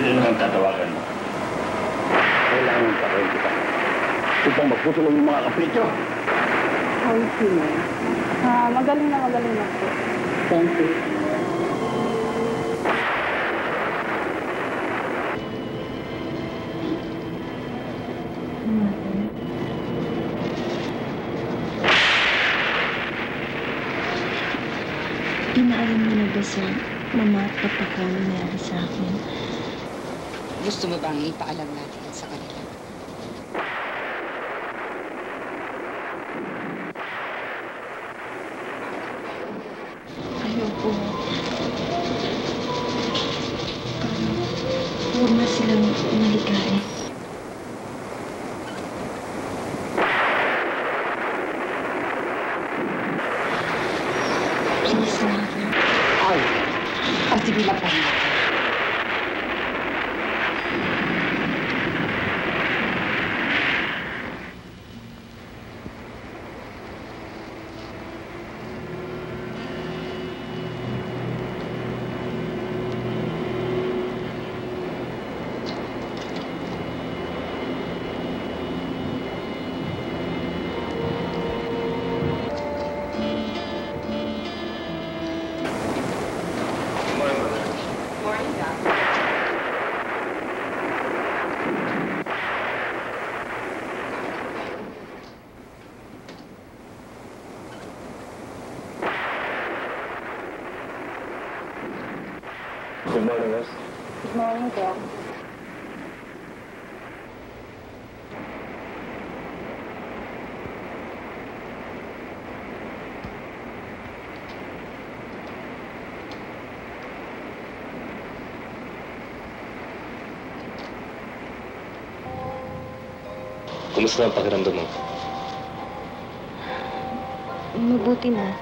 Sino naman tatawagan mo? Kailangan pa rin kita. Upang magputulong yung mga kapityo. How is he, man? Magaling na po. Thank you. Pinaalam mo na ba sa mama at papa ko ang nangyari sa akin? Gusto mo bang ipaalam natin sa kanila? Ayoko. Huwag na silang maligain. Please, Mother. Ay, sige lang pa. Good morning, Wes. Good morning, Doc. Kumusta ang pakiramdam mo? Mabuti na.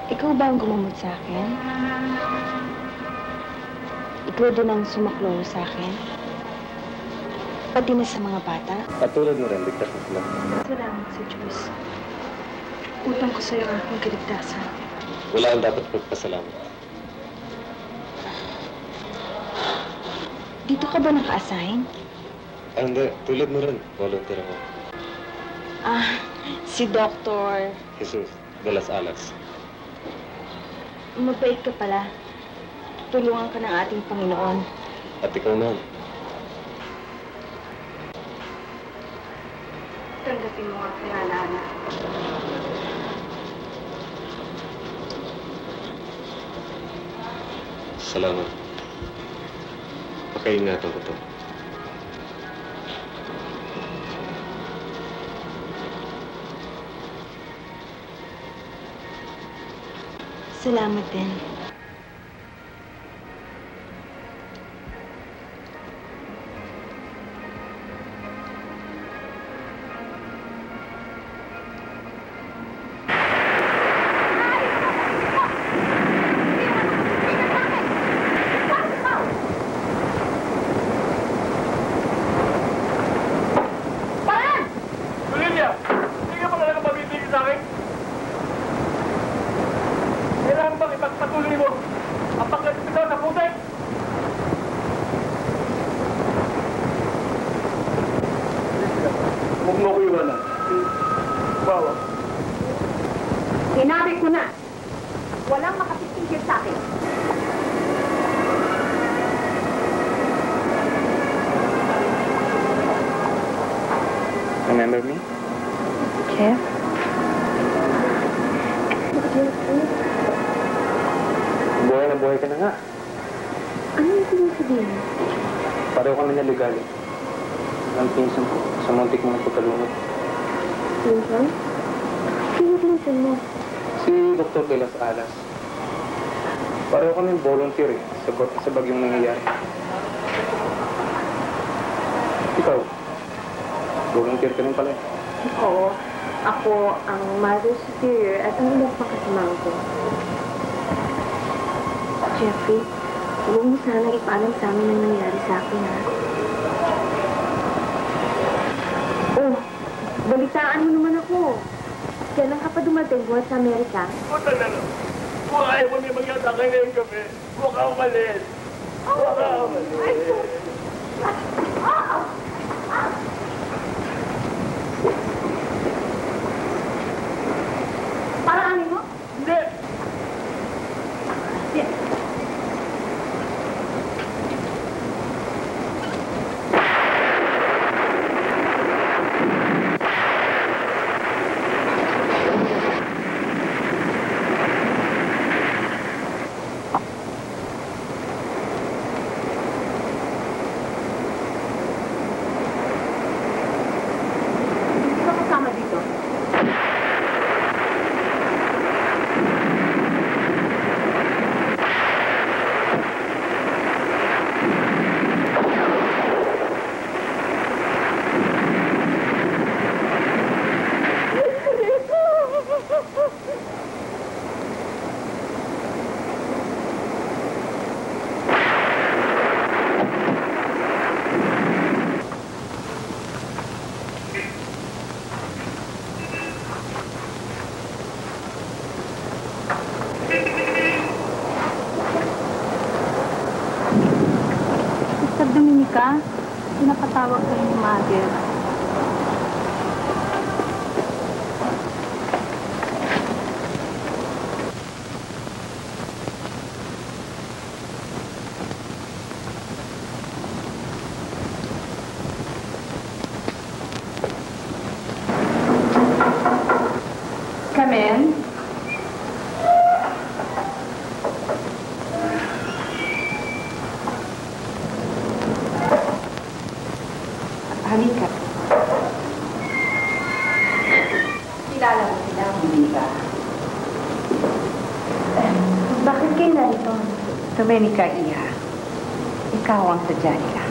Ikaw ba ang gumamot sa akin? Ikaw din ang sumaklolo sa akin? Pati na sa mga bata? At tulad mo rin, ligtas na sila. Salamat sa Diyos. Utang ko sa'yo ang aking kaligtasan. Wala kang dapat magpasalamat. Dito ka ba naka-assign? Hindi. Tulad mo rin. Volunteer ako. Si Dr. Jesus de las Alas. Mabait ka pala. Tulungan ka ng ating Panginoon. At ikaw naman. Tanggapin mo ang pangalaana. Salamat. Pakaingatan ko to. Salamat din. Huwag mo ko iwanan. Bawa. Sinabi ko na, walang makapitigil sa akin. Remember me? Jeff? Buhay na buhay ka na nga. Ano yung sinasabihin? Pareho kami naligali. Ang pinsan ko sa muntik mo nagpagkalunod. Pinsan? Sino pinsan mo? Si Dr. de las Alas. Pareho kami volunteer sa bagyong nangyayari. Ikaw, volunteer ka rin pala. Oo. Ako ang Mother Superior at ang ilang pang kasamang ko. Jeffrey, huwag mo sanang ipaalam sa amin ang nangyari sa akin, ha? Oh, balitaan mo naman ako. Kailan ka pa dumating buhat sa Amerika? Puta na lang. Kung ayaw mo may mangyata kayo ngayong gabi, huwag ka umalis. Huwag ka. Paraanin mo? Hindi! Hindi ka kasama dito. Sister Dominica, pinapatawag kayo ni Mother. Come in. Halika. Kilala mo sila, hindi ba? Bakit kayo narito? Domenica, Iha. Ikaw ang sadya nila.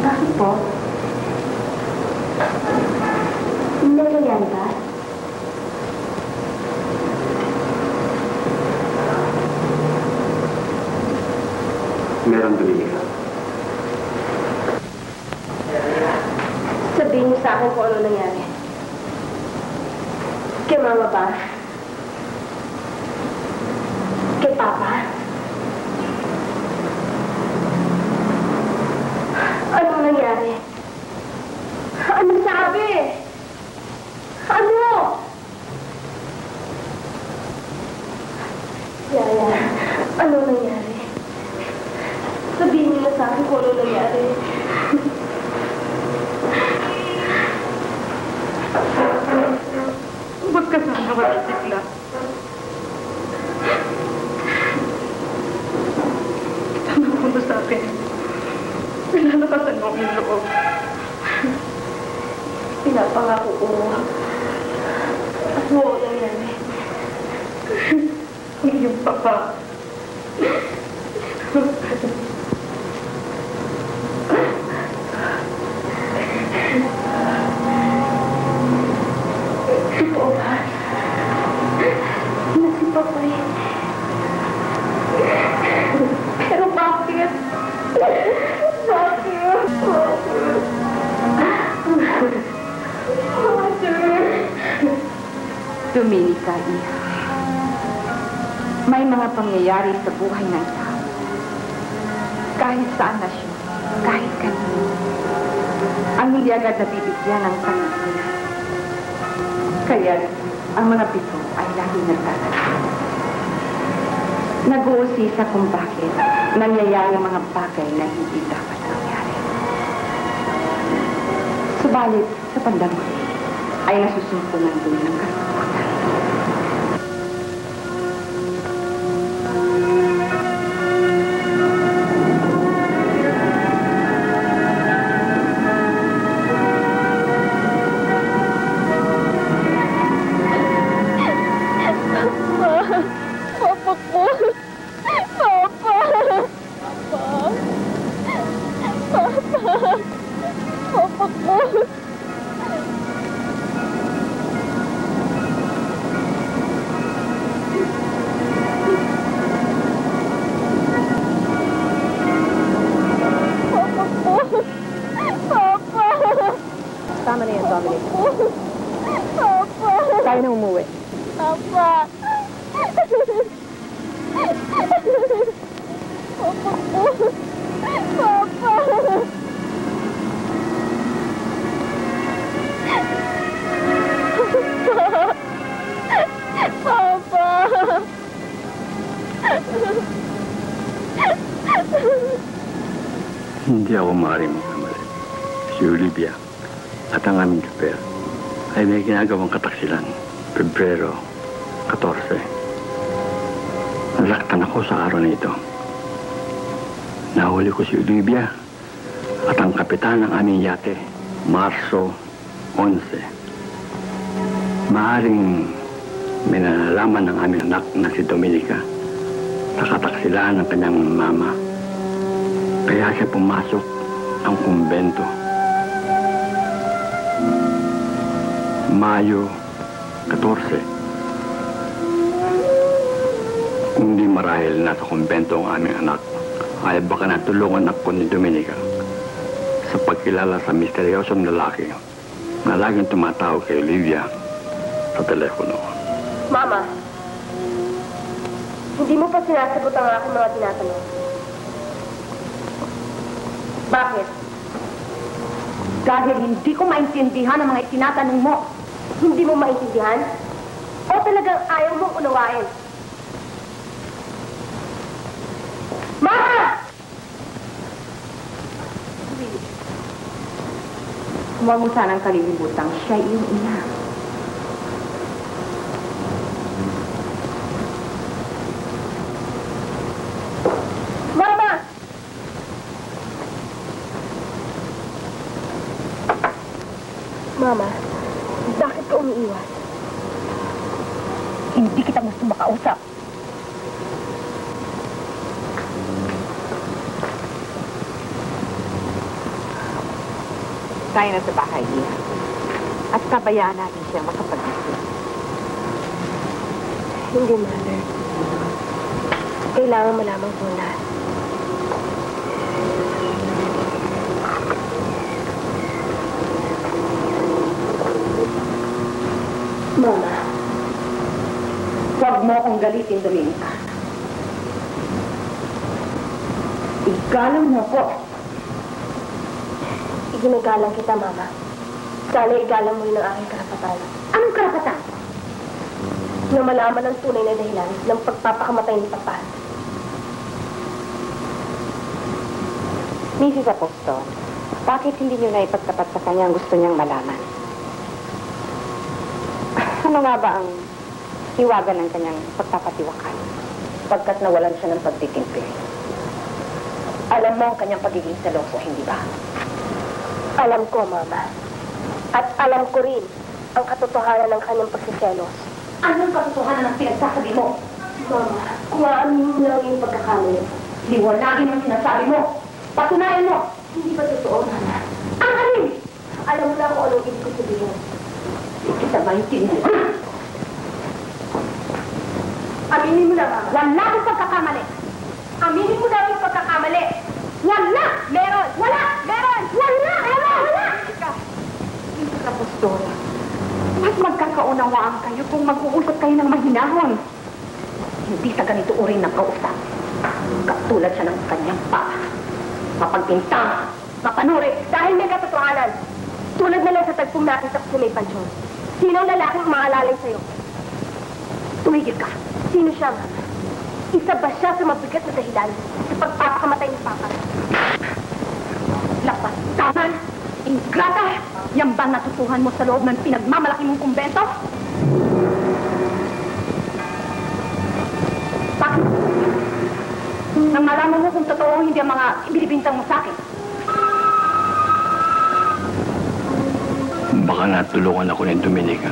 Bakit po? May ganyan ba? Meron, Dominica. Sabihin niyo sa akin kung ano nangyari. Kay Mama ba? Kay Papa? Ano nangyari? Ano sabi? Ano? Yaya, ano nangyari? Sabihin niyo na sa akin kung ano nangyari. Huwag ka sana matitigla. Tama mo sa akin. Pinalakasan mo ang loob. Pinapangako ko. At mo nangyari. Ang iyong papa. Totoo ba? Na si Papa eh. Pero bakit? Bakit? Dominica, Iha. May mga pangyayari sa buhay ng tao. Kahit saan na siya, kahit kanino. Ang hindi agad nabibigyan ng pangalan. Kaya ang mga pito ay lagi nagtataka. Nag-uusisa kung bakit nangyayari ang mga bagay na hindi dapat nangyari. Subalit, sa bandang huli, ay nasusumpungan din ng kalungkutan. Papa ko! Papa! Papa! Papa ko! Hindi ako maaaring magkamali. Si Olivia at ang aming chofer ay may ginagawang kataksilan. Pebrero 14. Nasaktan ako sa araw na ito. Nahuli ko si Olivia at ang kapitan ng aming yate, Marso 11. Maaaring may nalalaman ng aming anak na si Dominica sa kataksilan ng kanyang mama. Kaya siya pumasok ng kumbento. Mayo 14. Kung di marahil nasa kumbento ang aming anak, ay baka natulungan ako ni Dominica sa pagkilala sa misteryosong lalaki na laging tumatawag kay Olivia sa telepono. Mama, hindi mo pa sinasagot ang aking mga tinatanong. Bakit? Dahil hindi ko maintindihan ang mga itinatanong mo. Hindi mo maintindihan? O talagang ayaw mong unawain? Mama! Huwag mo sanang kalilibutang siya yung ina. Mama! Mama, bakit ka umiiwas? Hindi kita gusto makausap. Tayo na sa bahay niya. At kabayaan natin siya makapag-isip. Hindi, Mother. Kailangan malaman ko na. Mama. Huwag mo akong galitin, Dominica. Igalang mo ko. Iginagalang kita, Mama. Sana igalang mo yun ang aking karapatan. Anong karapatan? Na malaman ang tunay na dahilan ng pagpapakamatay ni Papa. Mrs. Apostol, bakit hindi niyo na ipagtapat sa kanya ang gusto niyang malaman? Ano nga ba ang hiwaga ng kanyang pagpapatiwakal? Pagkat nawalan siya ng pagtitimpi. Alam mo ang kanyang pagiging seloso, hindi ba? Alam ko, Mama. At alam ko rin ang katotohanan ng kanyang pagsiselos. Anong katotohanan ang pinagsasabi mo? Mama, kung aamin mo lang yung pagkakamali. Liwanagin ang sinasabi mo. Patunayan mo. Hindi ba totoo, Mama? Ang alin? Alam mo na kung anong ibig ko sabihin. Hindi kita maintindihan. Aminin mo na, Mama. Wala akong pagkakamali. Aminin mo na yung pagkakamali. Wala! Meron! Wala! Meron! Wala! Meron! Wala! Mrs. Apostol, mas magkakaunawaan kayo kung mag-uusap kayo ng mahinahon. Hindi sa ganito uri ng kausap. Katulad siya ng kanyang papa. Mapagpintang, mapanuri, Dahil may katotohanan. Tulad na lang sa tagpong nakita ko sa may pansyon. Sino ang lalaking umaalalay sa'yo? tumigil ka. Sino siya, Mama? Isa ba siya sa mabigat na dahilan sa pagpapakamatay ni Papa? Lapastaman! Ingrata! Yan ba natutuhan mo sa loob ng pinagmamalaki mong kumbento? Bakit? Nang malaman mo kung totoo hindi ang mga ibinibintang mo sa akin. Baka natulungan ako ni Dominica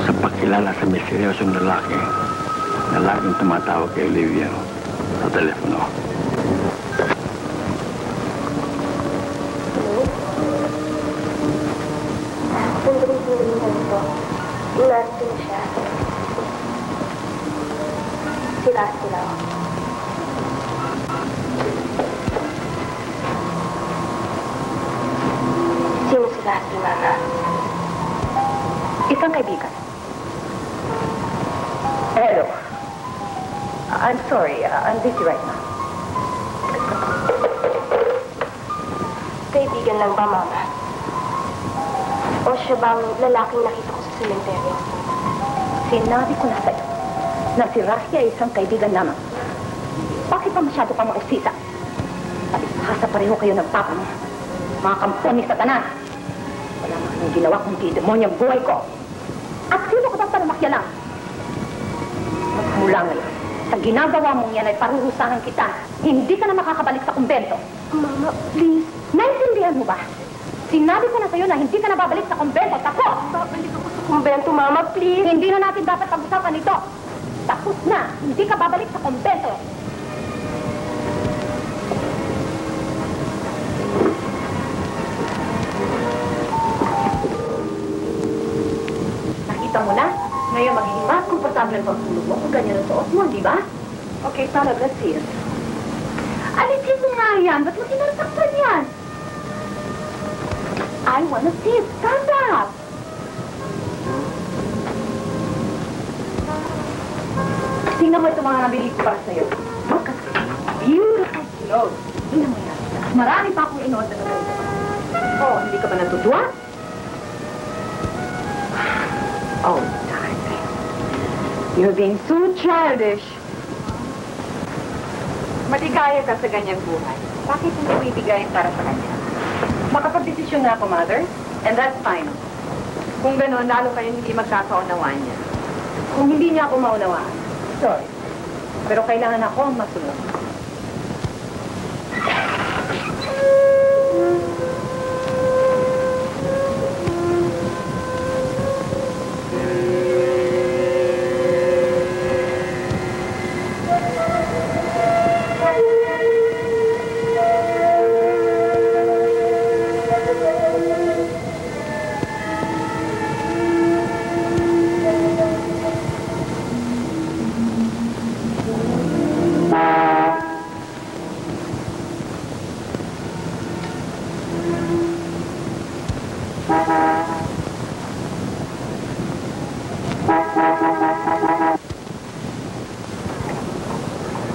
sa pagkilala sa misteryosong lalaki na laging tumatawag kay Olivia sa telepono. Sandali na ito. Narito na siya. Sila. Sino sila, si Mama? Isang kaibigan. Hello. I'm sorry. I'm busy right now. Kaibigan lang ba, Mama? O siya bang lalaking nakita ko sa sementeryo? Sinabi ko na sa'yo na si Rahi ay isang kaibigan lamang. Bakit ka masyado pang mausisa. Palihasa pareho kayo ng papa mo. Mga kampon ni Satanas. Wala man ang ginawa kung demonyang buhay ko. At sino ko bang panamakyalang? Magmula ngayon, sa ginagawa mong yan ay parurusahan kita. Hindi ka na makakabalik sa kumbento. Mama, please. Naintindihan mo ba? Sinabi ko na sa'yo na hindi ka na babalik sa kumbento. Tapos! Babalik ako sa kumbento, Mama, please. Hindi na natin dapat pag-usapan ito. Tapos na. Hindi ka babalik sa kumbento. Nakita mo na? Ngayon magiging mas komportable ang pagtulog mo kung ganyan ang suot mo, di ba? Okay, Talab, let's see it. Alisin mo nga yan. Ba't mo sinasaktan yan? I wanna see it. Stand up. Tingnan mo itong mga nabili ko para sa'yo. Look at beautiful clothes. Tingnan mo yan. Marami pa akong in-order na ganito. Oh, hindi ka ba natutuwa? Oh, darling. You're being so childish. Maligaya ka sa ganyang buhay. Bakit hindi mo ibigayin para sa kanya? Makapag-desisyon na ako, Mother. And that's fine. Kung gano'n, lalo kayo hindi magkakaunawaan niya. Kung hindi niya ako maunawaan, sorry. Pero kailangan ako ang masunod.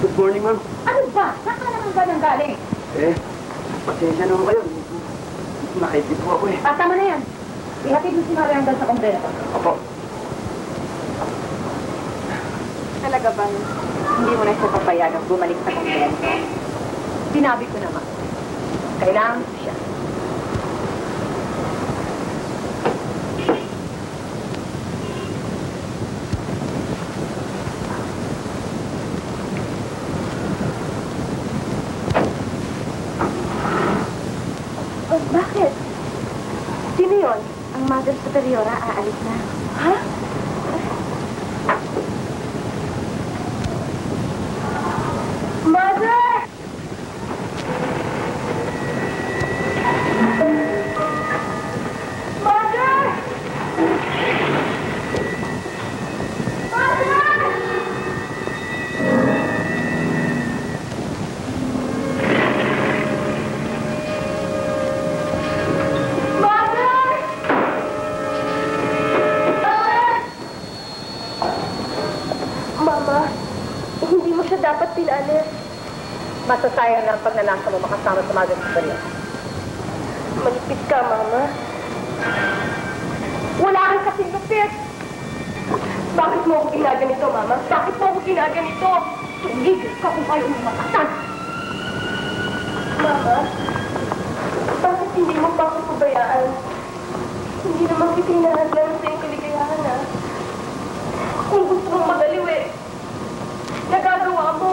Good morning, ma'am. Ano ba? Saan ka naman ba nang galing? Pasensya naman kayo. Nakaibig po ako eh. Tama na yan. Ihatid mo si Maria hanggang sa kumbento. Opo. Talaga ba? Hindi mo na siya papayagang bumalik sa kumbento? Sinabi ko naman. Kailangan ko siya. Bakit? Sino yun? Ang Mother Superiora aalis na. Ha? Mother! Mother! Mama, hindi mo siya dapat pinalis. Masasayang lang pag nanasa mo makasama sa Mother Superior. Malipit ka, Mama. Wala kang kasing lupit! Bakit mo ako ginaganito, Mama? Bakit mo ako ginaganito? Tumigil ka kung ayaw mo masaktan! Mama, bakit hindi mo pa ako pabayaan? Hindi naman kita hinahadlan sa iyong kaligayahan, ha? Kung gusto mong magaliw eh, nagagawa mo.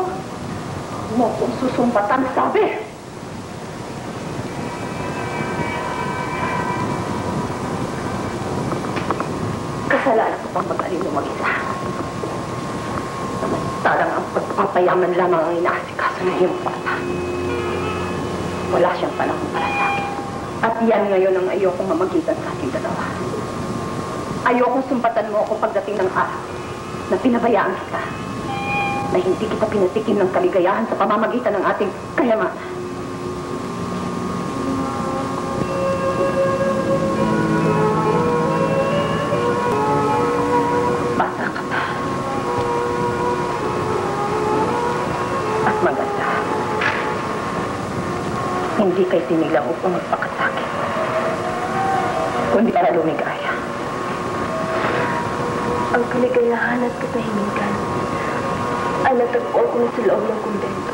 Mo kung susumpatan, sabi! Kasalanan ko pang mag-alin mo mag-isa. Samantalang ang pagpapayaman lamang ang inaasikaso ng iyong papa. Wala siyang panahon para sa akin. At yan ngayon ang ayokong mamagitan sa ating dalawa. Ayokong sumpatan mo ako pagdating ng araw na pinabayaan kita. Na hindi kita pinatikim ng kaligayahan sa pamamagitan ng ating kayamanan. Bata ka pa. At maganda. Hindi kay sinilang upang magpakasakit. Kundi para lumigaya. Ang kaligayahan at katahimikan ay natagpuan ko na sa loob ng kumbento.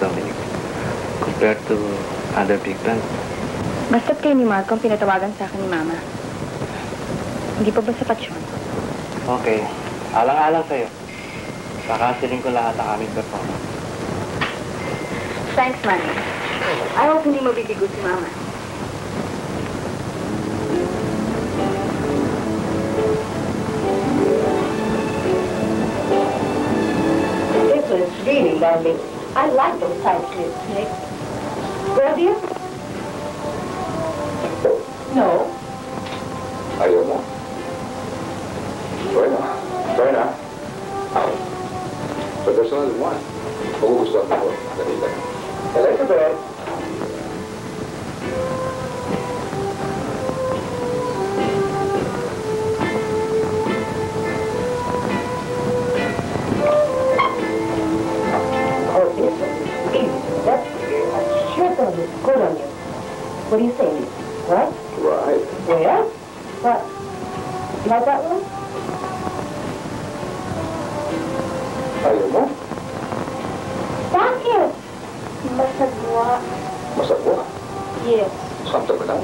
Dominic compared to other big bands. Basta't kayo ni Marco ang pinatawagan sa akin ni Mama. Hindi pa ba sapat yun? Okay. Alang-alang sa'yo. Kakasilin ko lahat ang aming performance. Thanks, Manny. I hope hindi mabibigo si Mama. darling. I like those types of snakes. Well, dear? No. Ayaw mo? Bueno. So there's only one. Magugustuhan mo ko. Dali lang. Elizabeth! Good on you. What do you say? What? Right. Where? What? You like that one? Ayaw mo? Bakit? Masagwa. Masagwa. Yes. Santa ba lang?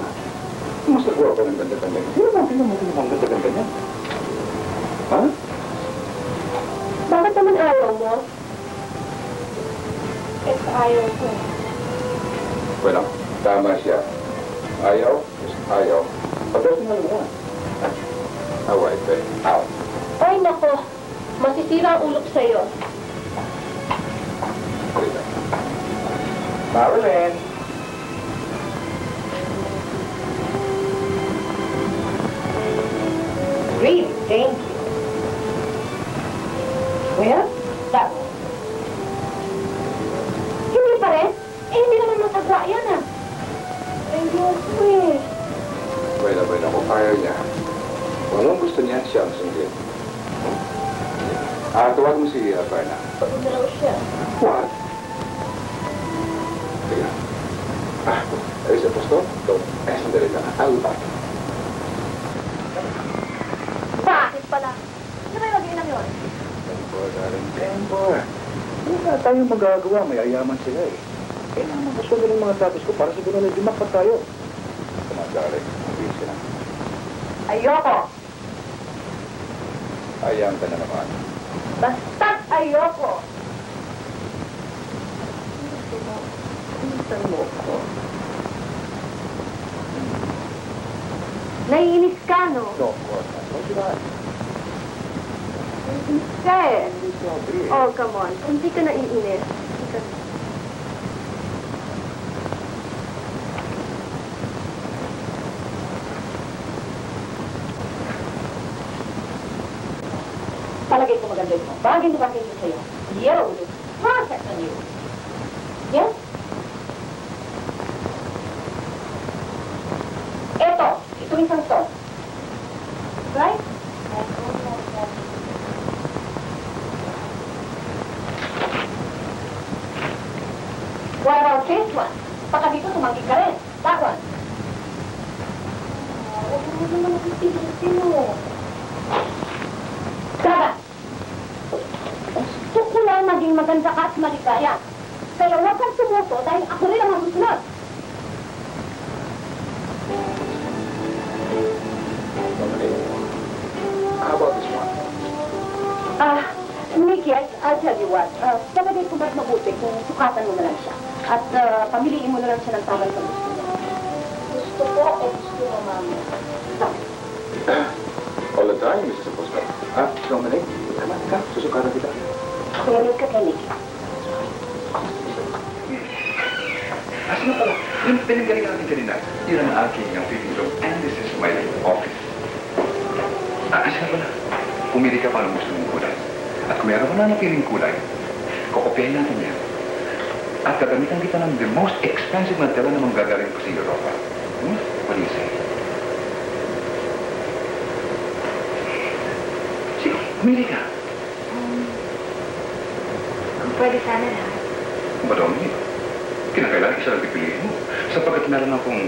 Masagwa ka ng ganda-ganda. Tingnan mo ang ganda-ganda niya. Ha? Bakit naman ayaw mo? Ayaw ko. Bueno, tama siya. Ayaw is ayaw. Pag-personal mo. Alright, then. Out. Ay, nako. Masisira ang ulo ko sa'yo. Marilyn! Really? Thank you. Well, that one. Hindi pa rin? Eh, hindi naman masagwa yan ah. Ayoko eh. Bueno, kung kaya niya. Kung gusto niya, siya ang sundin. Tawag mo si Berna. Pagod na raw siya. What? Teka. Ayos sa posto? Ito. Sandali lang. I'll be back. Bakit pala? Ano ba yung mag-iinam yun? Temper. Wala tayong magagawa. May ayaman sila eh. Kailangan gusto ng mga tapos ko para siguro na dimakpat tayo. Kumadali. Mabilis ka na. Ayoko. Ayam ka na naman. Basta't ayoko. Gusto mo ko. Naiinis ka, no? No, of course not. Don't you not? Naiinis ka eh. Oh, come on. Kung di ka naiinis, hindi ka... Palagay ko maganda ito. Bagay na bagay ito sa'yo. Yellow looks perfect on you. Yes? Ito. Itong isang to. Right? What about this one? Baka dito tumanggi ka rin. That one. Huwag mo naman nakikita mo. Gaga! Gusto ko lang maging maganda ka at maligaya. Kaya huwag kang sumuso dahil ako rin ang masusunod. How about this one? Mickey, I'll tell you what. Palagay ko ba't mabuti kung sukatan mo na lang siya. At pamiliin mo na lang siya ng tamang sa gusto niya. Gusto ko o gusto mo, Mama? All the time, Mrs. Aposta. Dominic, come on, ka. Susukatan kita. Kuyarin ka kay Mickey. Asan na pala? Yung pinanggaling natin kanina, yun ang aking fitting room. And this is my office. Asan na pala? Pumili ka pa ng gusto mong kulay. At kung meron mo na napiling kulay, kukopiahin natin yan. At gagamitan kita ng the most expensive na tela na manggagaling ko sa Europa. What do you say? Sige, pumili ka. Kung pwede sana lahat. Ba, Dominic? Kinakailangan isa lang pipiliin mo. Sapagkat meron akong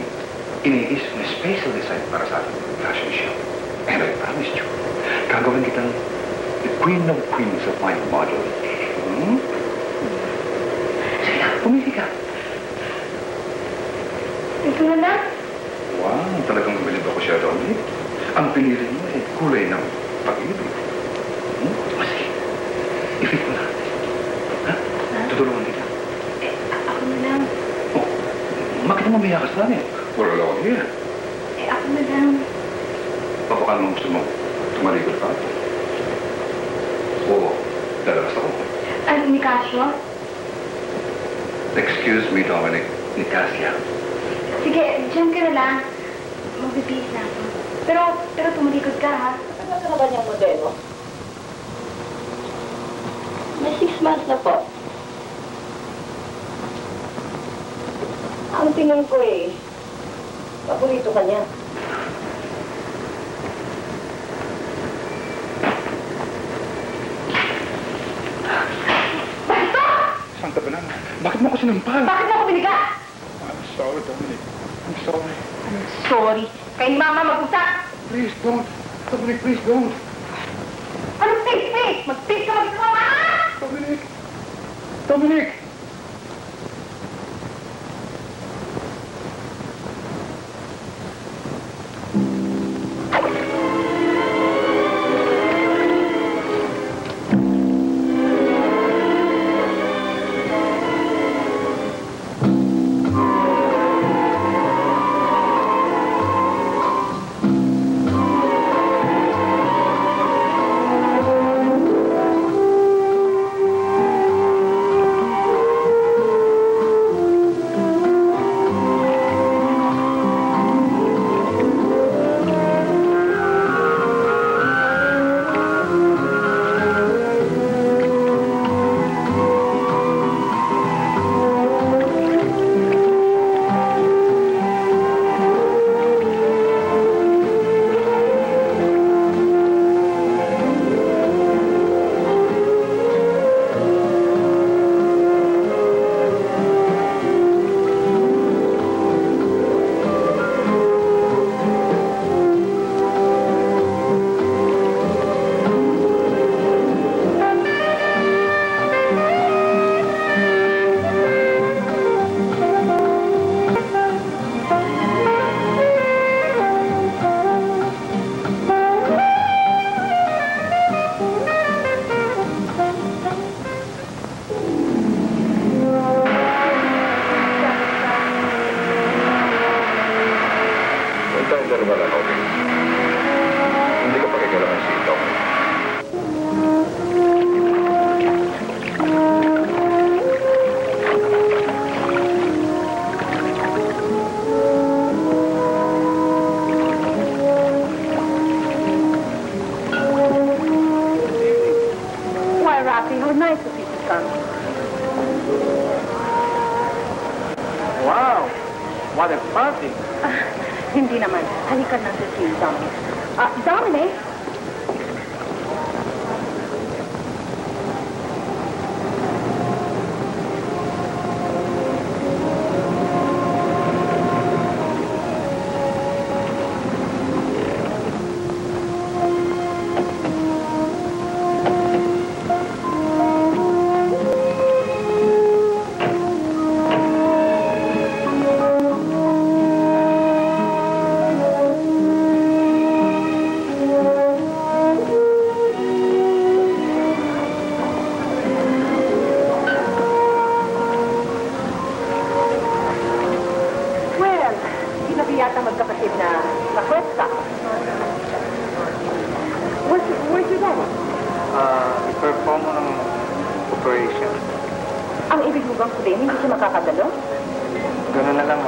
iniisip na special design para sa ating fashion show. And I promised you, gagawin kitang the queen of queens of my model. Sige na, pumili ka. Ito na lang. Wow, talagang mabilib ako siya, Dominic. Ang pinili mo ay kulay ng pag-ibig. Sige, i-fit mo na. Ha? Tutulungan kita. Ako na lang. Oh, bakit mo mamaya ka sa amin? Wala lang ako here. Ako na lang. Baka naman gusto mo tumalikod pa. Oo, dalalas ako. Ano, ni Casio? Excuse me, Dominic. Nicasia. Sige, dyan ka na lang. Magbibihis na ako. Pero tumalikod ka, ha? Ano na ba niyang modelo? May 6 months na po. Ang tingin ko paborito ka niya. Saan ka ba naman? Bakit mo ako sinampal? Bakit mo ako biniga? I'm sorry, Dominic. I'm sorry. I'm sorry. Kay Mama mag-usap. Please don't. Dominic, please don't. Ano, please? Mag-please ka mag-usap, ha? Dominic! Dominic! What a party! Hindi naman. Halika na sa si Dominic. Dominic? Perform mo ng operation. Ang ibig mo bang sabihin, hindi siya makakadalo? Ganun na lang.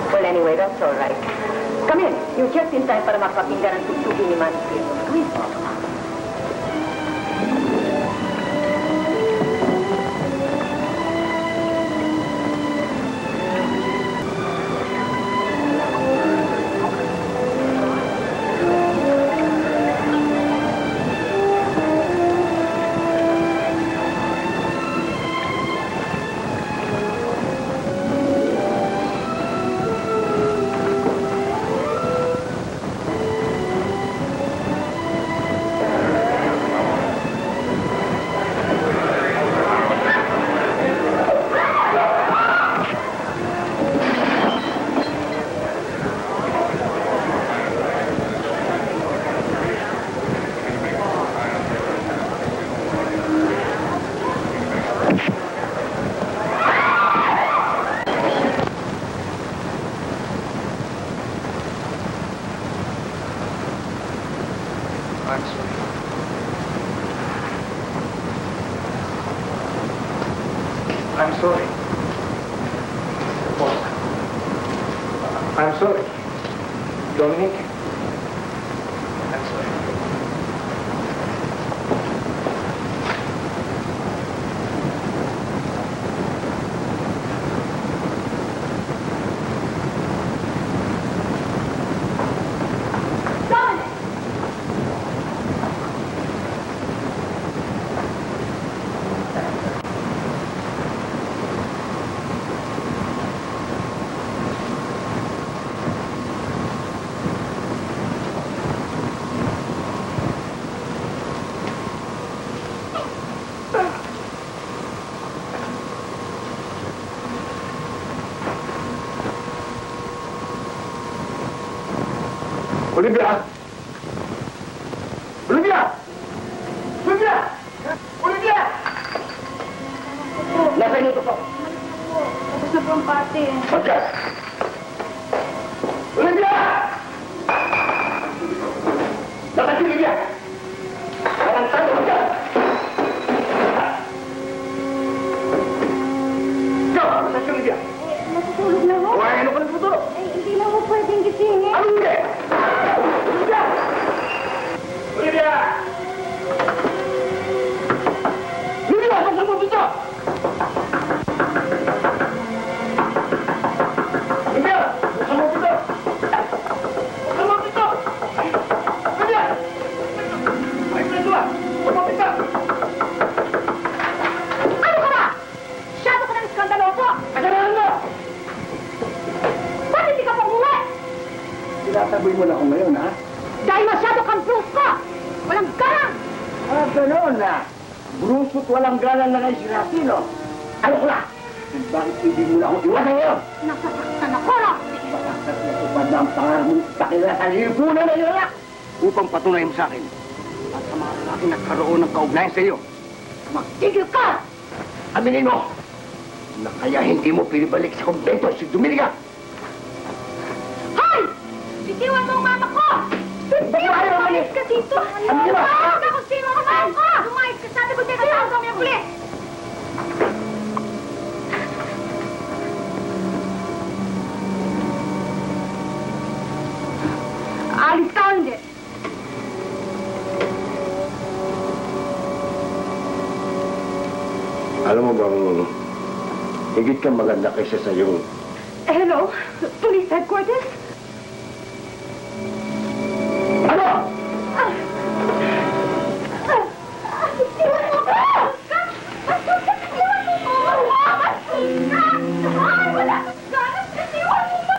Well, anyway, that's all right. Come in. You're just in time para makapakinggan ang tugtugin ni Manny Prieto. Come in. I'm sorry. Dominic. I'm sorry. Olivia! Olivia! Olivia! Olivia! Nasa inyo ito po? Tapos na po ang party eh. Pagkas! Olivia! Nasa si Olivia! Walang tayo, Olivia! Ikaw! Nasa si Olivia! Natutulog na ho. Huwag ano ka nagtutulog? Hindi na ho pwedeng gisingin. Ano hindi? Olivia! Olivia! Olivia! Saan mo dito? Olivia! Saan mo dito? Saan mo dito? Olivia! Ay, preso ba? Saan mo dito? Ano ka ba? Masyado ka ng skandaloso. Kasalanan mo! Ba't hindi ka pa umuwi? Tinataboy mo na ako ngayon, ha? Dahil masyado kang brusko. Walang garang. Ganoon na. Bruso't walang galang na kayo sinasino. Ano ko na? Bakit hindi mo na ako iwasan ngayon? Nasasaktan ako na. Bakit natupad na ang pangarap mong takila sa lipunan na yun, anak? Upang patunayan mo sa akin at sa mga lalaki nagkaroon ng kaugnayan sa iyo. Magtigil ka! Aminin mo na kaya hindi mo pinibalik sa kumbento si Dominica. Hoy! Bitiwan mo ang mama ko! Bitiwan mo! Umayos ka dito! Ano ba? Tawag ako sino ang mama ko! Umayos ka! Sabi ko din katawag kami ang pulis! Alis ka o hindi? Alam mo bang higit kang maganda kaysa sa iyo? Hello? Police headquarters? Ano? Bitiwan mo ko! Bitiwan mo ko! Wala kang ganas! Bitiwan mo ko!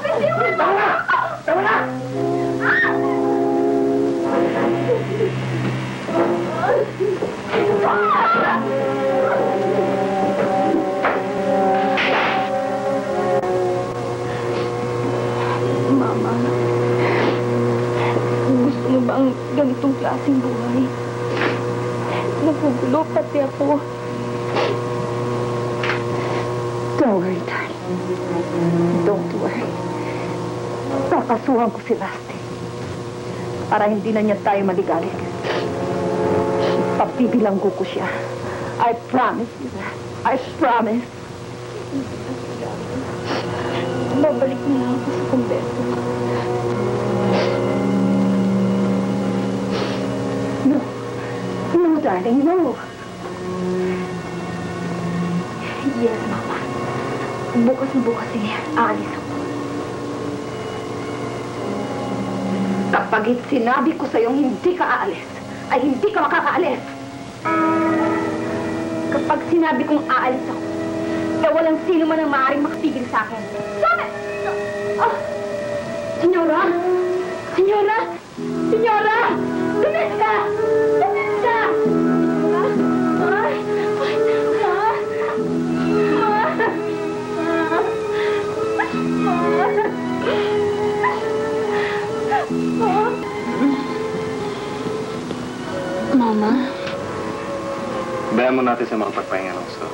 Bitiwan mo ko! Tama na! Mama, gusto mo ba ang ganitong klaseng buhay? Nagugulo pati ako. Don't worry, darling. Don't worry. Kakasuhan ko si Rusty para hindi na niya tayo maligalig. Pabibilanggo ko siya. I promise you that. I promise. Babalik na lang ako sa kumbento. No. No, darling, no. Yes, Mama. Bukas na bukas aalis ako. Kapag sinabi ko sa'yong hindi ka aalis, ay hindi ka makakaalis. Kapag sinabi kong aalis ako, eh walang sino man ang maaaring makapigil sa akin. Sabi! Senyora! Senyora! Senyora! Dominica! Dominica! Mama? Bayan mo natin sa mga pagpahinga ng gusto.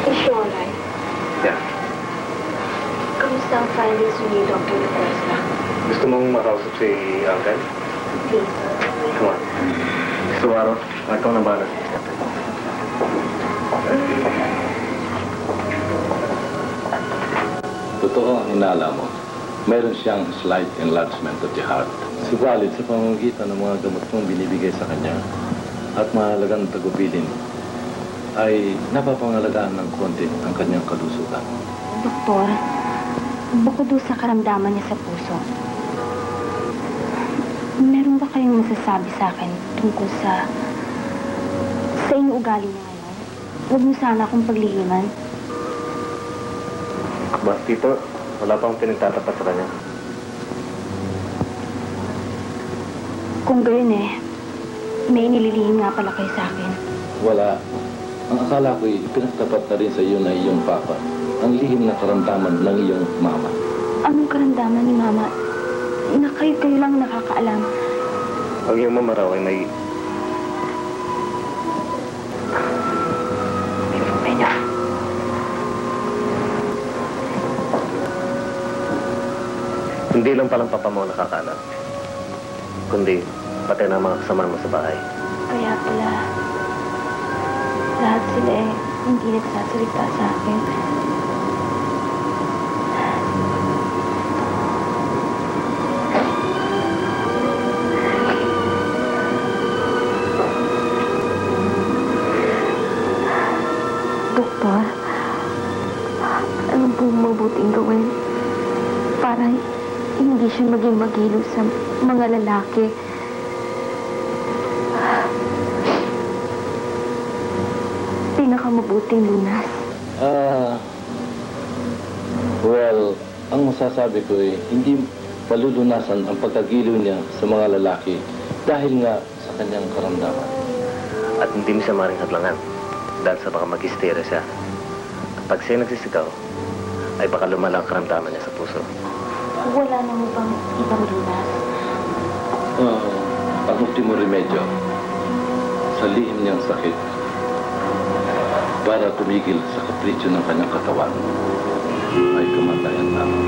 Is she alright? Yeah. Kamusta ang findings ni Dr. Bethesda? Gusto mong makausap si Uncle? Please. Come on. Suwaro, ikaw na bala. Totoo ang hinala mo. Meron siyang slight enlargement of the heart. Subalit sa pamamagitan ng mga gamot mong binibigay sa kanya at mahalagang tagubilin, ay napapangalagaan ng konti ang kanyang kalusugan. Doktor, bukod doon sa karamdaman niya sa puso, meron ba kayong masasabi sa akin tungkol sa inyong ugali niya ngayon? Huwag niyo sana akong paglihiman. Mas tito, wala pang pinagtatapat sa kanya. Kung gayon may inililihim nga pala kayo sa akin. Wala. Ang akala ko'y pinagtapat na rin sa iyo na iyong papa ang lihim na karamdaman ng iyong mama. Anong karamdaman ni Mama? Na kayo lang nakakaalam. Ang iyong mama raw ay may... Pena. Hindi lang palang papa mo nakakaalam, kundi pati na mga kasama mo sa bahay. Kaya pala, lahat sila hindi nagsasalita sa akin. Doktor, ano po mabuting gawin para hindi siya maging magilo sa mga lalaki? Pinakamabuting lunas. Well, ang masasabi ko ay hindi palulunasan ang pagkagiliw niya sa mga lalaki dahil nga sa kanyang karamdaman. At hindi mo siya maring hadlangan dahil sa baka mag-hysteria siya. At pag siya nagsisigaw, ay baka lumala ang karamdaman niya sa puso. Wala na mo bang ibang lunas? Ang ultimo remedyo sa lihim niyang sakit para tumigil sa kapritsyo ng kanyang katawan ay kamatayan lamang.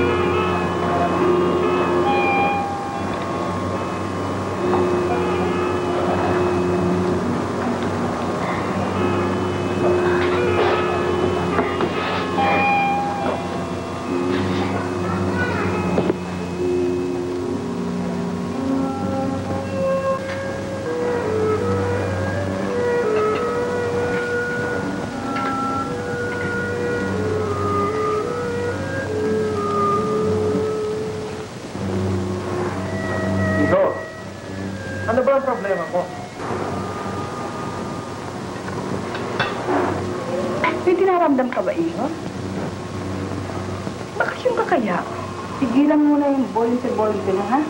Ano ba ang problema mo? May dinaramdam ka ba, Iho? Bakasyon ka kaya? Tigilan mo na yung volunteer ha?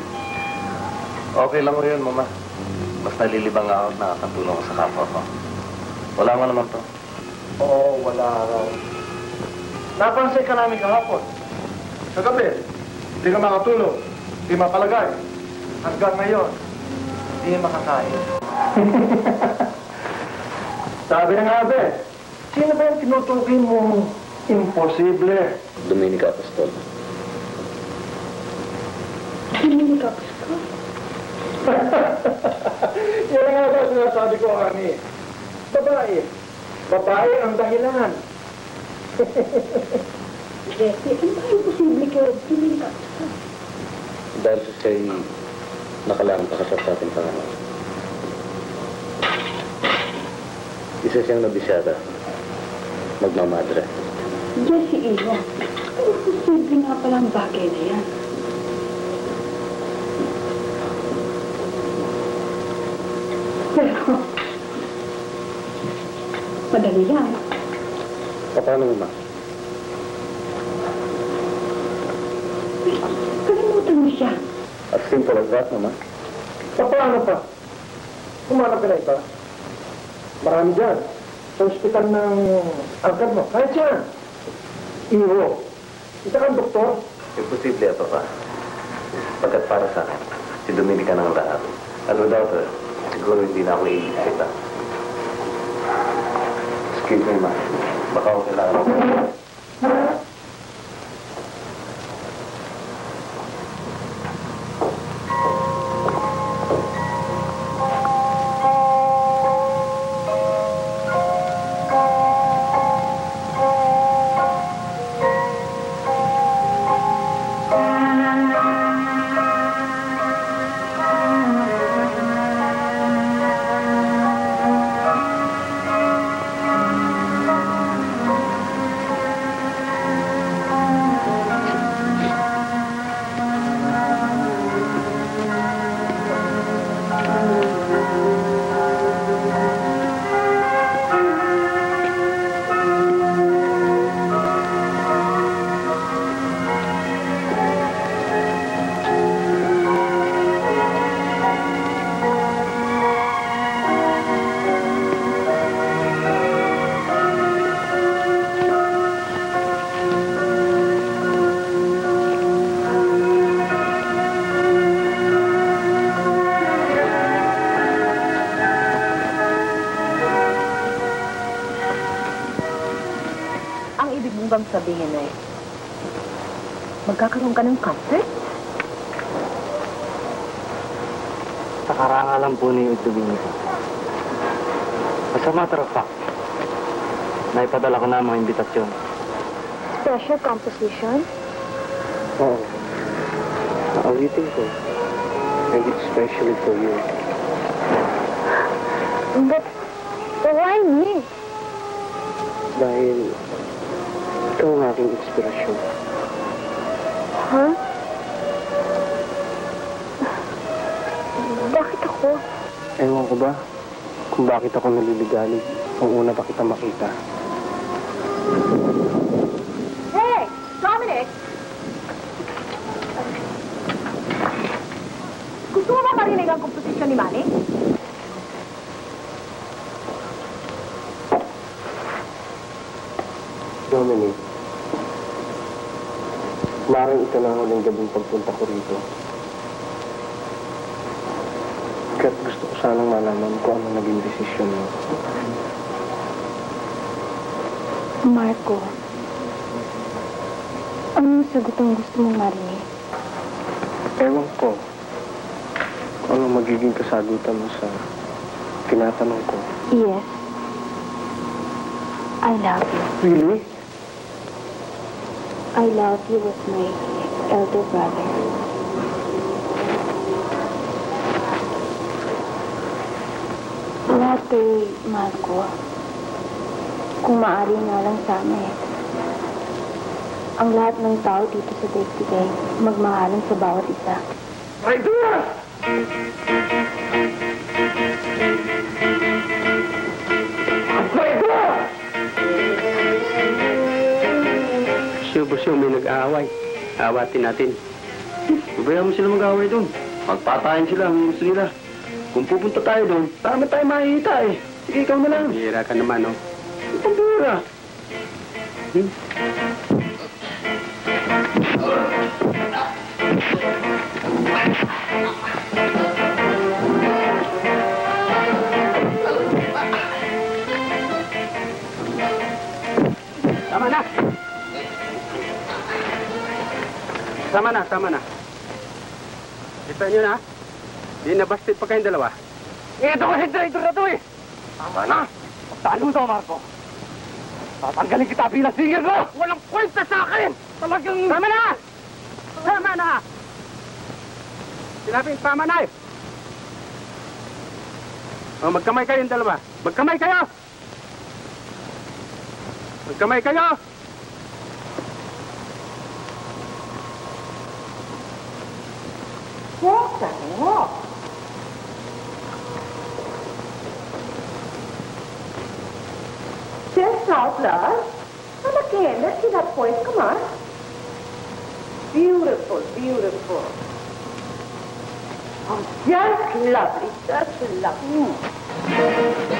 Okay lang mo yun, mama. Basta lilibang ako at nakakatulong sa kapwa ko. Wala mo naman to. Oo, wala raw. Napansin ka namin kahapon. Kagabi, hindi ka makatulog, hindi mapalagay. Hanggang ngayon, hindi makakain. Sabi na nga, Be, sino ba yung tinutukin mong imposible? Dominica Apostol. Dominica Apostol? Yan nga ba sinasabi ko, Ani? Babae. Babae ang dahilan. Jesse, ano ba yung posible kay Dominica Apostol? Dahil siya'y nakalang kakasap sa ating pangalan. Isa siyang nabisyada. Magmamadre. Jesse, Iho, ano posible nga palang bagay na yan? Pero, madali lang. Paano mo, ma? Kalimutan mo siya. As simple as that, mama. Paano pa? Kumanap ka na iba? Marami dyan. Sa ospital ng angkad mo. Kahit yan. Iho. Isa kang doktor. Imposible ito pa. Pagkat para sa akin, si Dominica ng lahat. Ano daw to? Siguro hindi na ako iisita. Excuse me, ma. Baka ako kailangan ako. ibig mo bang sabihin ay magkakaroon ka ng concert? Sa karangalan po ni Dominica. As a matter of fact, naipadala ko na ang mga imbitasyon. Special composition? Oo. Naawitin ko. And it's especially for you. But why me? Dahil ikaw ang aking inspirasyon. Huh? Bakit ako? Ewan ko ba kung bakit ako naliligalig kung una pa kita makita. Hey! Dominic! Gusto mo ba marinig ang komposisyon ni Manny? Dominic, marang ito na ang huling gabing pagpunta ko rito. Kaya't gusto ko sanang malaman kung ano naging desisyon mo. Marco, anong sagot ang gusto mong marinig? Ewan ko kung ano magiging kasagutan mo sa tinatanong ko. Yes. I love you. Really? I love you as my elder brother. Lahat ay mahal ko. Kung maaari nga lang sana eh. Ang lahat ng tao dito sa daigdig ay magmahalan sa bawat isa. Traitor! Traitor! Siyo, may nag-aaway. Awatin natin. Babayaan mo sila mag-aaway doon. Magpatayin sila ang gusto nila. Kung pupunta tayo doon, tama tayo makikita eh. Sige, ikaw na lang. Hira ka naman, no? Ang pura. Tama na. Kita nyo na, di nabasted pa kayong dalawa. Ito kasi traitor na to eh. Tama na. Magtalo daw, Marco. Tatanggalin kita bilang singer ko. Walang kwenta sa akin. Talagang... Tama na! Sinabing tama na eh. O, magkamay kayong dalawa. Magkamay kayo! Just out loud. And again, let's see that voice. Come on. Beautiful. Oh, just lovely.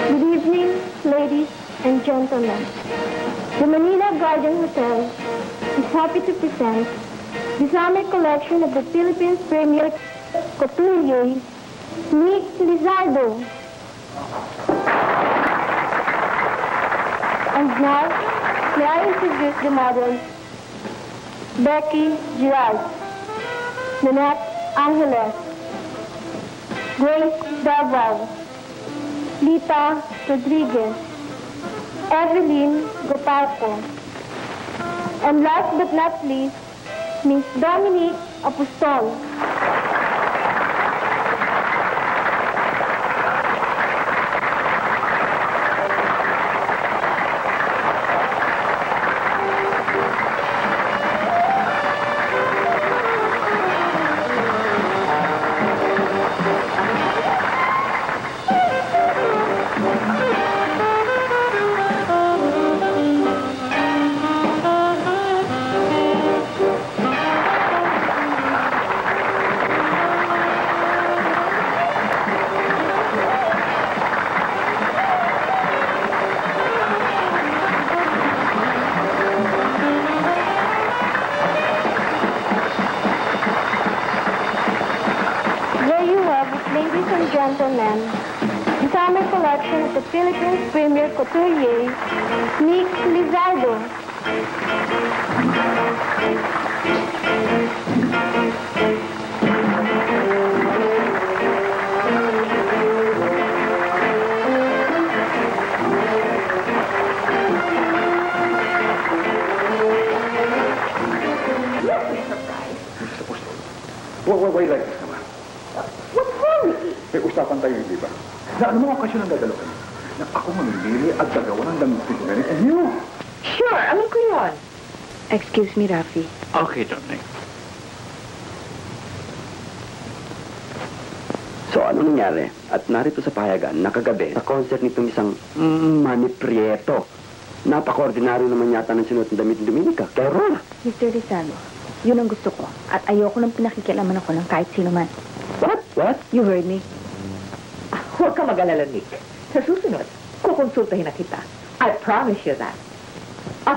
Good evening, ladies and gentlemen. The Manila Garden Hotel is happy to present the summer collection of the Philippines premier couturier, Nick Lizardo. And now, may I introduce the models, Becky Girard, Nanette Angeles, Grace Davao, Lita Rodriguez, Evelyn Goparco, and last but not least, Miss Dominique Apostol. Gentlemen, the summer collection of the Philippines premier couturier, Nick Lizardo. Why like this naman? What's wrong, Ricky? May usapan tayo, hindi ba? Na ano mga okasyon ang dadalo kayo? Na ako mamimili at gagawa ng damit ni Dominic and you. Sure, alam ko yun. Excuse me, Rafi. Okay, Dominic. So, ano nangyari? At narito sa payagan, nakagabi, sa concert nitong isang Manny Prieto. Napaka-ordinaryo naman yata ng sinuot ng damit ni Dominica. Kaya Rola. Mr. Rizalo, yun ang gusto ko. At ayoko nang pinakikialaman ako ng kahit sino man. What? You heard me. Huwag ka mag-alala, Nick. Sa susunod, kukonsultahin na kita. I promise you that.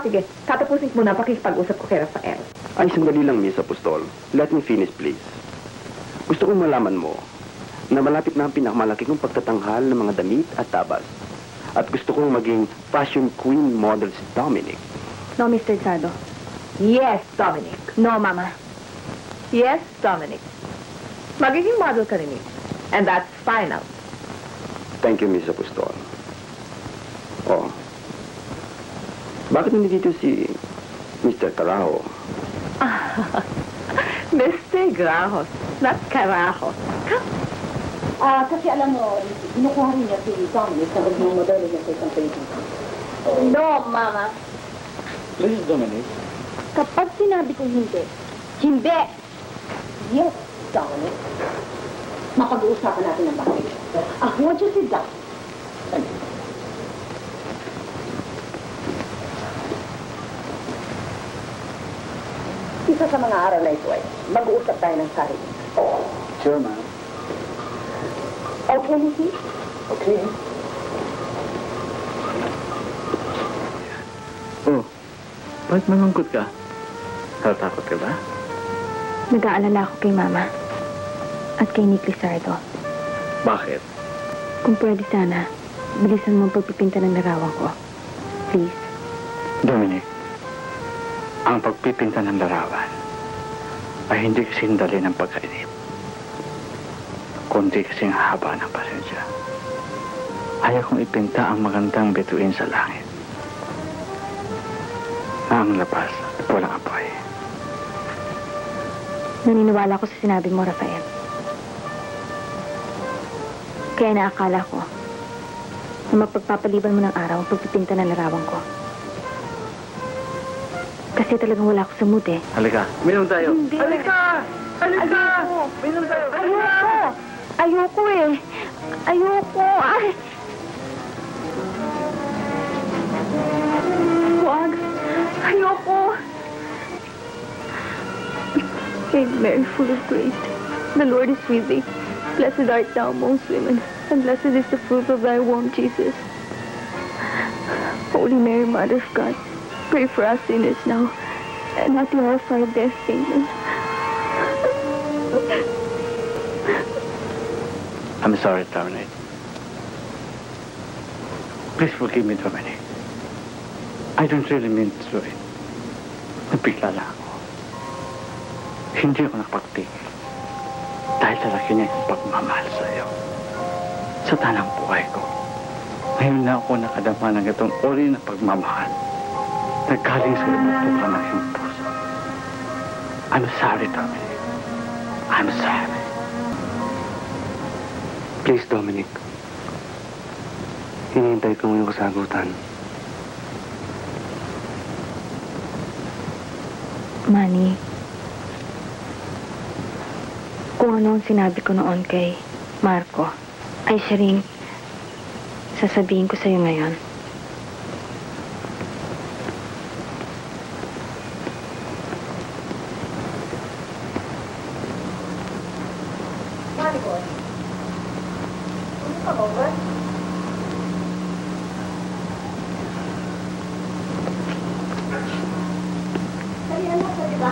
Sige, tatapusin ko muna ang pakikipag-usap ko kay Rafael. Ay, sandali lang, Miss Apostol. Let me finish, please. Gusto kong malaman mo na malapit na ang pinakamalaki kong pagtatanghal ng mga damit at tabas. At gusto kong maging fashion queen model si Dominic. No, Mr. Rizalo. Yes, Dominic. No, Mama. Yes, Dominic. Magiging model ka rin, Nick. And that's final. Thank you, Miss Apostol. Oh. Bakit hindi dito si Mr. Carajo? Mr. Grajos, not Carajos. Kasi alam mo, inukuha rin niya si Dominic sa magiging modelo niya sa isang pelikula. No, Mama. Please, Dominic. Kapag sinabi kong hindi, Hindi! Yes, Dominic. Mapag-uusapan natin ang bakit. Won't you sit down? Isa sa mga araw na ito ay mag-uusap tayo ng sarili. Sure, ma'am. Okay, Nicky? Okay. Oh, bakit malungkot ka? Natatakot ka ba? Nag-aalala ako kay Mama. At kay Nick Lizardo. Bakit? Kung pwede sana, bilisan mo ang pagpipinta ng larawan ko. Please. Dominic, ang pagpipinta ng larawan ay hindi kasing dali ng pagkainip. Kundi kasing haba ng pasensya. Ayaw kong ipinta ang magandang bituin sa langit. Na ang labas at walang apoy. Naniniwala ko sa sinabi mo, Rafael. Kaya naakala ko na mapagpapaliban mo ng araw ang pagpipinta ng larawan ko. Kasi talagang wala ako sa mood eh. Halika, minom tayo. Hindi. Halika! Halika! Ayoko. Minom tayo. Ayoko! Ayoko eh. Ayoko. Ay! Huwag. Ayoko. Hail Mary, full of grace. The Lord is with thee. Blessed art thou amongst women, and blessed is the fruit of thy womb, Jesus. Holy Mary, Mother of God, pray for us sinners now, and at the hour of our death. Amen. I'm sorry, Dominic. Please forgive me, Dominic. I don't really mean to do it. Nabigla lang ako. Hindi ako nakapagtigil. Dahil sa laki niya yung pagmamahal sa iyo. Sa tanang buhay ko. Ngayon na ako nakadama ng itong uri ng pagmamahal na galing sa ibutukan ng iyong puso. I'm sorry, Dominic. I'm sorry. Please, Dominic. Hinihintay ko ngayong kasagutan. Manny, kung ano ang sinabi ko noon kay Marco, ay siya rin sasabihin ko sa'yo ngayon. Marco, come over. Dali, anak, dali ba?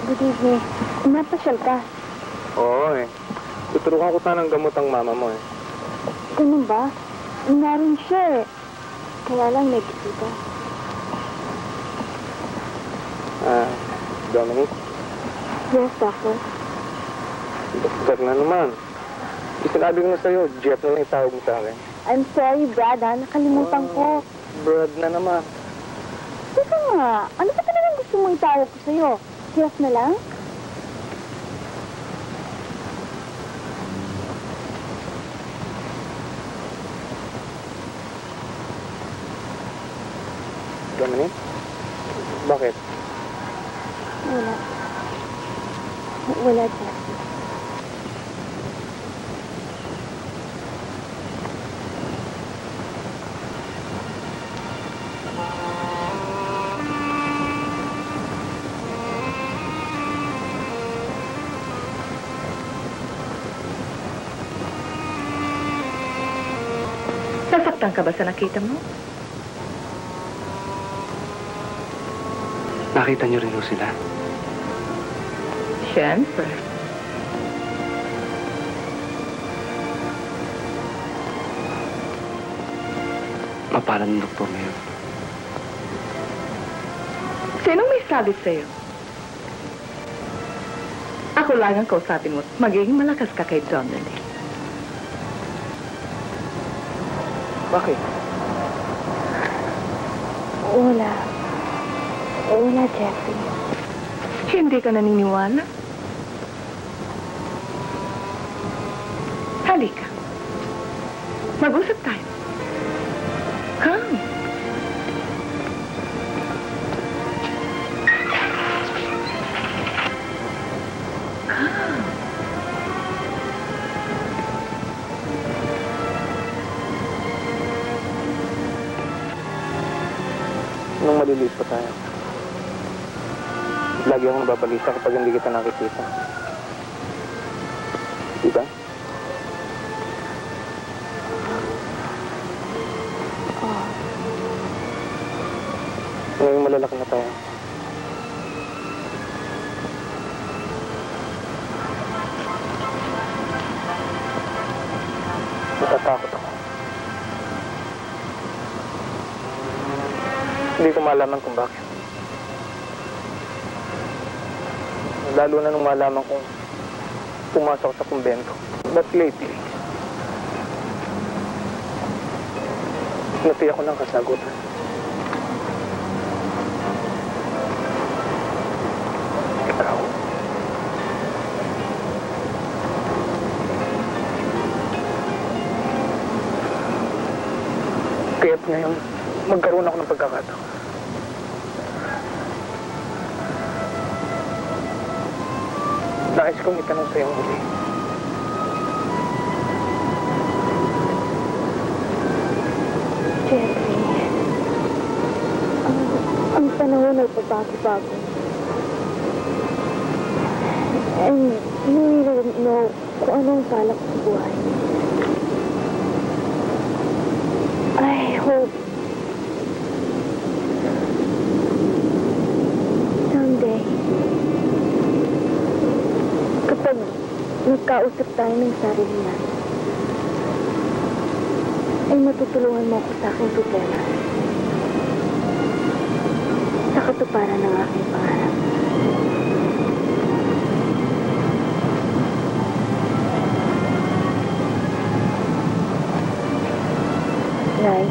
Good evening. Napasyal ka. Oo eh. Tuturukan ko sana ng gamot ang mama mo eh. Ganun ba? Naroon siya eh. Kaya lang nagkikita. Dominic? Yes, Doctor. Doktor na naman. Sinabi ko na sa'yo, Jeff na lang itawag mo sa akin. I'm sorry, Brad, ha? Nakalimutan ko. Brad na naman. Teka nga, ano ba talagang gusto mong itawag ko sa'yo? Jeff na lang? Dominic? Bakit? Wala. Wala, Jeff. Nasaktan ka ba sa nakita mo? Nakita niyo rin sila. Siyempre. Mapalad ng doktor ngayon. Sinong may sabi sa'yo? Ako lang ang kausapin mo. Magiging malakas ka kay Dominic. Bakit? Wala. Wala, Jeffrey. Hindi ka naniniwala? Halika. Mag-usap tayo. Come. Nung maliliit pa tayo, lagi akong nababalisa kapag hindi kita nakikita. Diba? Oh. Ngayong malalaki na tayo. Natatakot ako. Hindi ko malaman kung bakit. Lalo na nung malaman kong pumasok sa kumbento. But lately, natiyak ko ng kasagutan. Ikaw. Kaya't ngayon, magkaroon ako ng pagkakataon. Nais kong itanong sa'yo muli. Jeffrey, ang panahon ay pabago-bago. And you really don't know kung anong balak sa buhay. I hope someday, kapag nagkausap tayo ng sarili natin, ay matutulungan mo ako sa aking problema sa katuparan ng aking pangarap. Nay,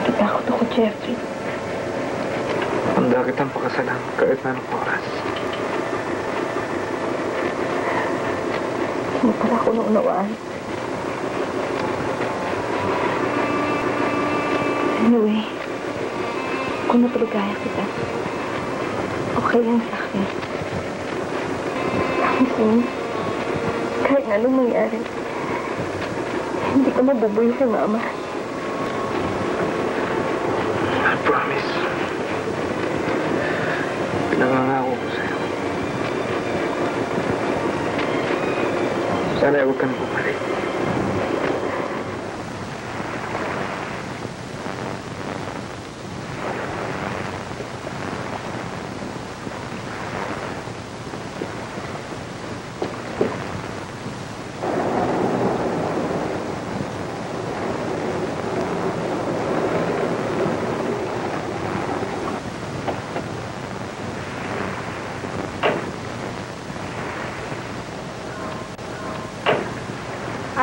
natakot ako, Jeffrey. Handa kitang pakasalan kahit na anong oras. Hindi pala ako naunawaan. Anyway, kung napalagaya kita, okay lang sa akin. Kasi, kahit anong mangyari, hindi ko mabubuhay sa mama. I promise. Pinangangako ko sa'yo. Sana huwag ka na bumalik.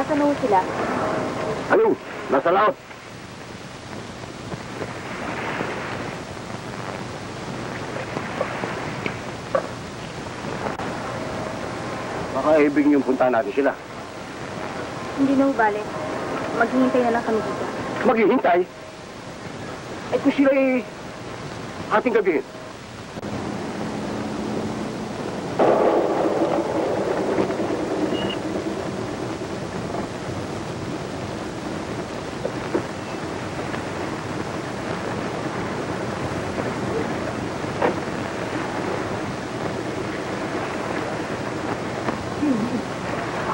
Nasaan na sila? Ano? Nasa laot. Baka ibig niyong puntahan natin sila. Hindi na ubali. Maghihintay na lang kami dito. Maghihintay? Eh kung sila ating gabihin.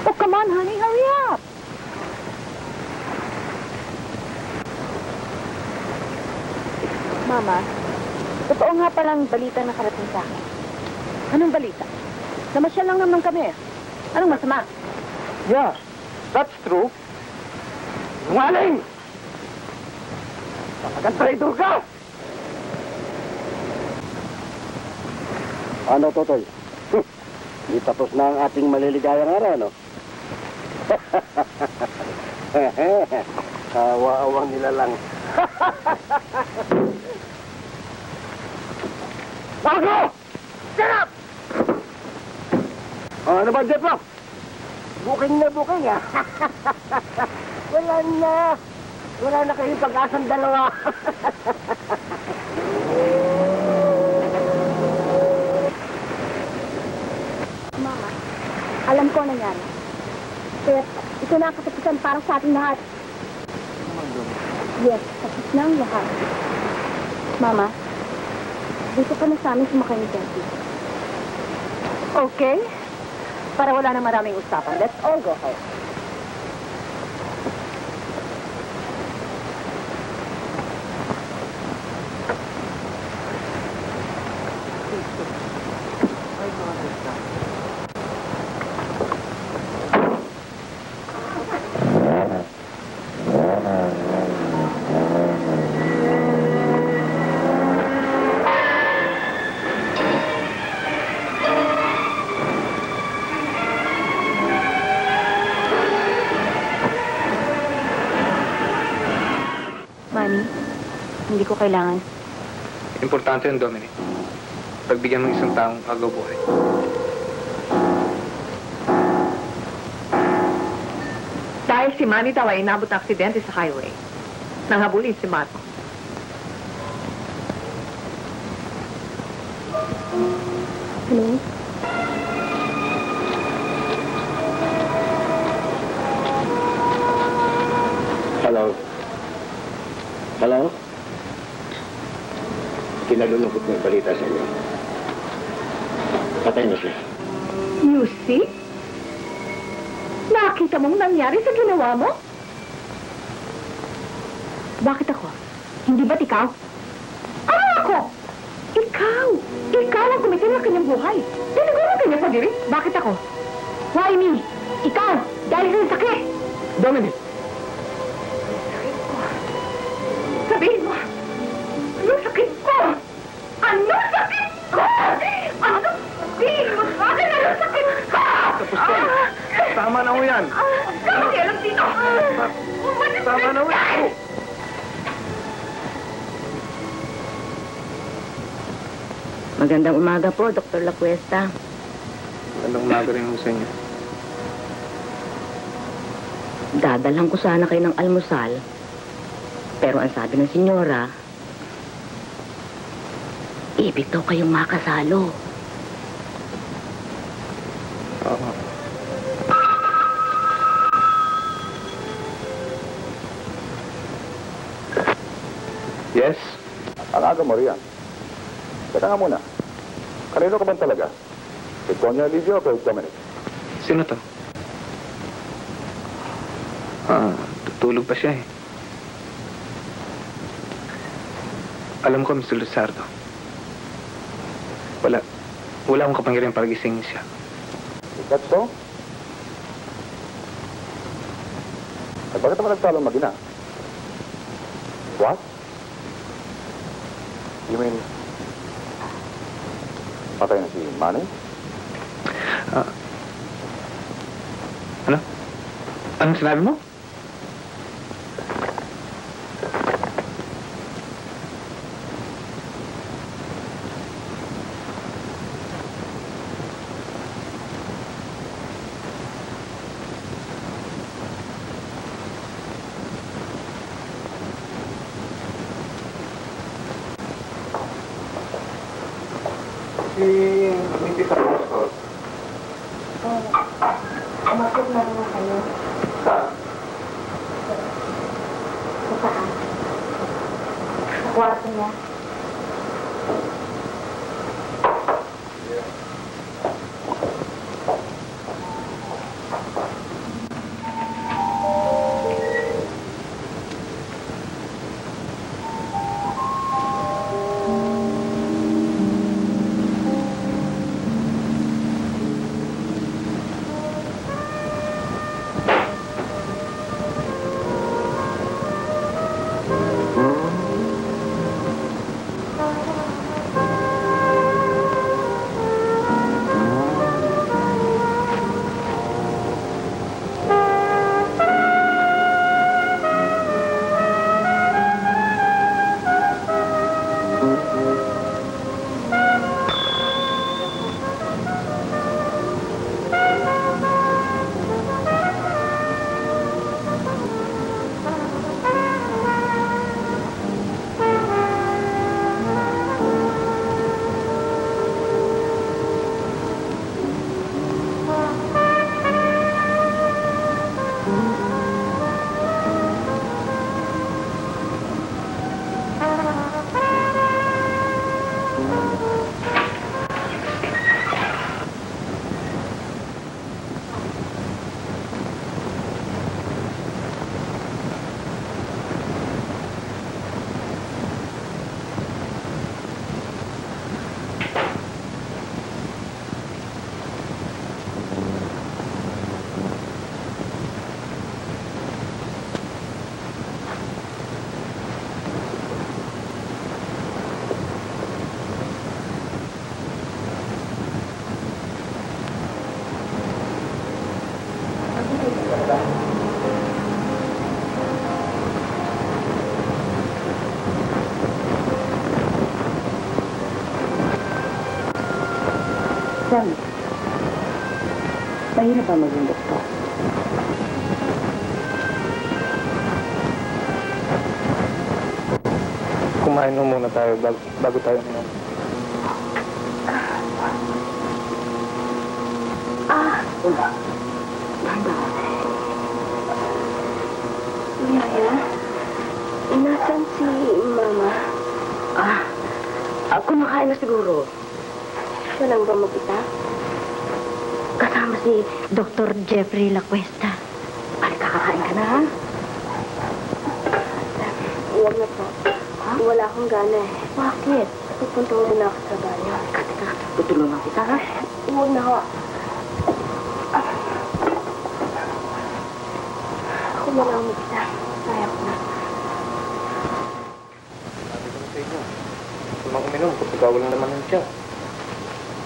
Oh, come on, honey. Hurry up. Mama, totoo nga palang balita na karating sa akin. Anong balita? Namasyal lang naman kami. Anong masama? Yeah, that's true. Nungaling! Talagang traitor ka! Ano, Totoy? Di tapos na ang ating maliligayang araw, no? Kawa-awang nila lang. Marco! Get up! Ano ba, Jeff? Booking na booking, ah. Wala na kayong pag-asang dalawa. Mama, alam ko ang nangyari. Kaya ito na ang katapusan para sa ating lahat. Yes, tapos na ang lahat. Mama, dito ka na sa amin sumakay ni Jackie. Okay. Para wala na maraming usapan, let's all go home. Manny, hindi ko kailangan. Importante yun, Dominic. Pagbigyan ng isang taong agaw buhay. Dahil si Manny daw ay inabot ng aksidente sa highway. Nanghabulin si Marco. Hello? Hello? Hello? Kinalulungkot mo yung balita sa inyo. Patay na siya. You see? Nakita mong nangyari sa ginawa mo? Bakit ako? Hindi ba't ikaw? Ano ako? Ikaw! Ikaw ang kumitin ng kanyang buhay. Tiniguro kanya sa diri. Bakit ako? Why me? Ikaw! Dahil sa sakit! Dominic! Sabihin mo! Anong sakit ko? Anong sakit ko? Ano? Sabihin mo sa akin anong sakit ko! Tapos ka! Tama na ho yan! Bakit alam dito? Tama na ho yan! Magandang umaga po, Dr. Lacuesta. Magandang umaga rin ho sa inyo. Dadalhan ko sana kayo ng almusal. Pero ang sabi ng senyora, ibig daw kayong makasalo. Oo. Yes? Ang aga mo riyan. Teka nga muna. Kanino ka ba talaga? Kay Tonya Livio o kay Dominic? Sino to? Tutulog pa siya eh. Alam ko, Mr. Luzardo. Wala akong kapangyarihan para gisingin siya. Is that so? At bakit naman nagtalo ang mag-ina? What? You mean, patay na si Manny? Anong sinabi mo? Umakit na naman kayo. Saan? Sa taas. Sa kwarto niya. Sam, mahirap ba maging doktor? Kumain mo muna tayo bago tayo uminom. Wala. Yaya, inasan si Mama? Kumakain na siguro. Siya lang ba mag-isa? Kasama si Dr. Jeffrey Lacuesta. Kakain ka na, ha? Huwag na po. Wala akong gana eh. Bakit? Pupunta muna ako sa banyo. Teka, tutulungan kita, ha? Huwag na ho. Ako na lang mag-isa. Kaya ko na. Sabi ko na sa inyo. Kung uminom, kapag wala naman ng siya.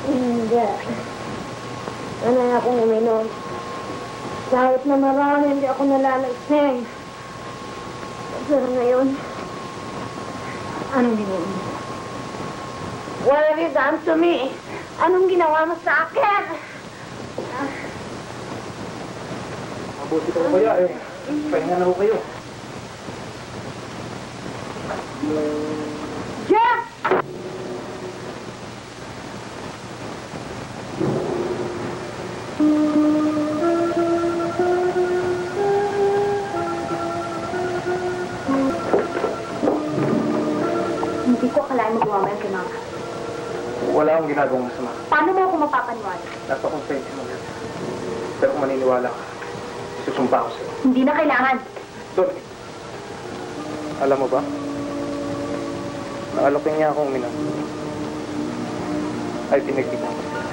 Hindi. Ano akong uminom? Kahit na marami, hindi ako nalalasing. Pero ngayon, anong ginawa mo? What have you done to me? Anong ginawa mo sa akin? Mabuti ko kaya eh. Pahinga na ho kayo. Jeff! Hindi ko akalain magawa mo yan kay Mama. Wala akong ginagawang masama. Paano mo ako mapapaniwala? Napakonsensya mo yan. Pero kung maniniwala ka, susumpa ko sa'yo. Hindi na kailangan. Dorothy, alam mo ba? Nakalapin niya akong uminom. Ay pinagbigyan ko siya.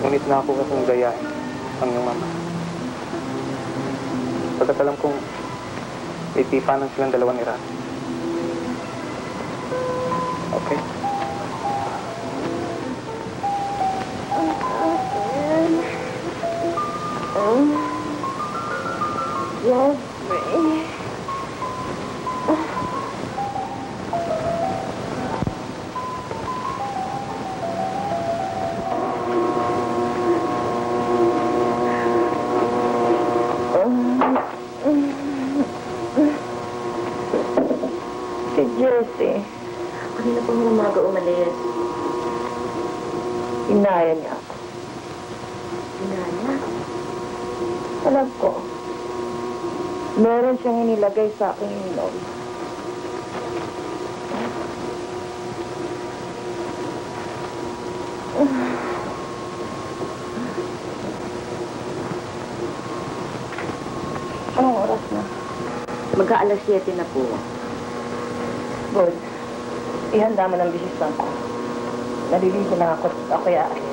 Ngunit na ako akong gayahin ang iyong mama. Pagkat alam kong may tipanan silang dalawa ni Rat. Okay? Oh. Jeffrey. Si Jersey. Kanina pa mo umaga umalis. Inaya niya ako. Inaya? Alam ko. Meron siyang inilagay sa aking inom. Anong oras na? Mag-aalas 7 na po. Good. Ihanda mo ng bisistan ko. Naliligo na ako. Ako'y aalis.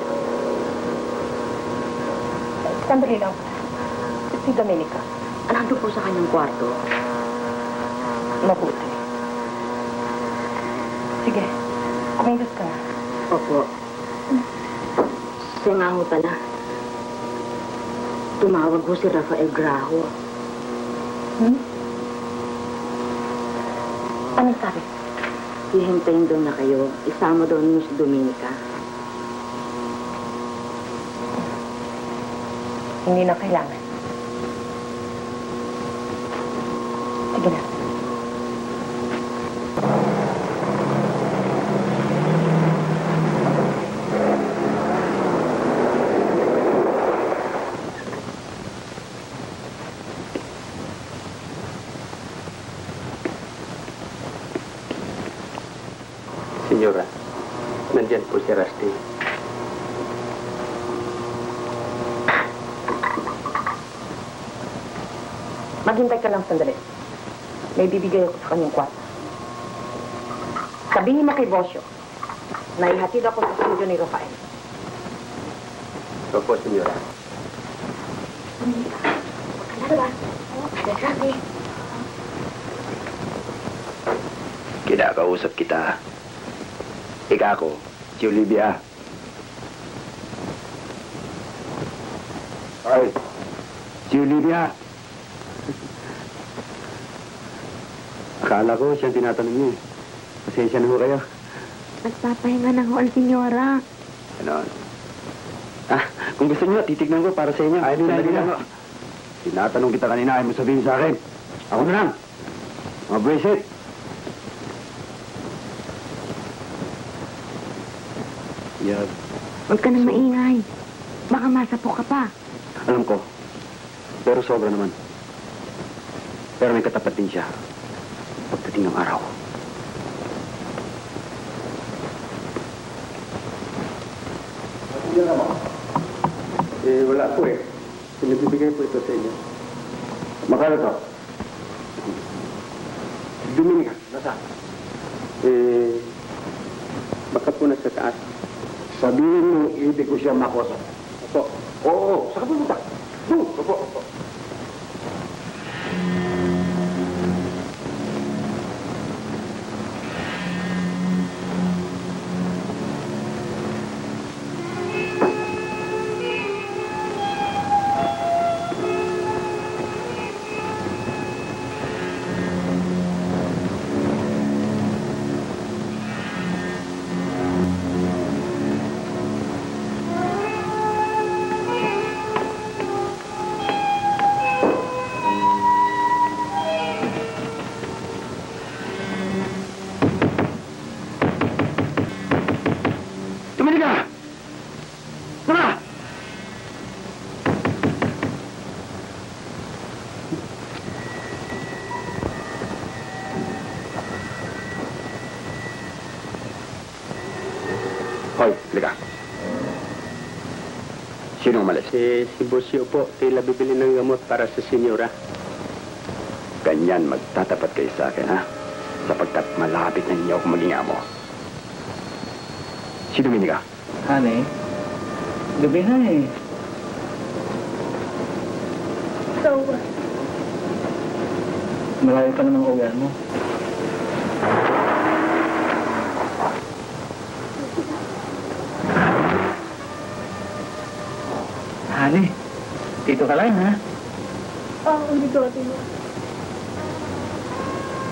Sandali lang. Si Dominica. Nandun po sa kanyang kwarto. Mabuti. Sige. Kumilos ka na. Opo. Siya nga ho pala. Tumawag ho si Rafael Graho. Anong sabi? Hihintayin daw na kayo. Isama daw niyo si Dominica. Hindi na kailangan. Sige na. Senyora, nandyan po si Rusty. Maghintay ka lang sandali. May bibigay ako sa kanyang kwarto. Sabihin mo kay Bosyo na ihatid ako sa studio ni Rafael. Opo, senyora. Kinakausap kita. Ika ako, si Olivia. Ay, si Olivia. Akala ko siyang tinatanong niyo. Pasensya na ho kayo. Nagpapahinga ng hall, senyora. Ano? Kung gusto niyo, titignan ko para sa inyo. Ay, hindi na. Tinatanong kita kanina, ay mo sabihin sa akin. Ako na lang. Mga bracelet. Yeah. Huwag ka nang maingay. Baka masapok ka pa. Alam ko. Pero sobra naman. Pero may katapat din siya. Pagdating ng araw. Hindi naman. Wala po eh. Pinagbibigay po ito sa inyo. Magkano to? Dominica, nasaan? Baka po nasa taas. Sabihin mo, hindi ko siya makosa. Opo. Oo, saka pumunta. Doon. Opo, opo. Dominica! Tara! Hoy, halika. Sino umalis? Si Bosyo po, tila bibili ng gamot para sa senyora. Ganyan, magtatapat kayo sa akin, ha? Sapagkat malapit na ninyo ako maging amo. Si Dominica. Honey, gabi na eh. So, Malayo pa naman uwian mo. Honey, dito ka lang ha? Oo, bigote mo.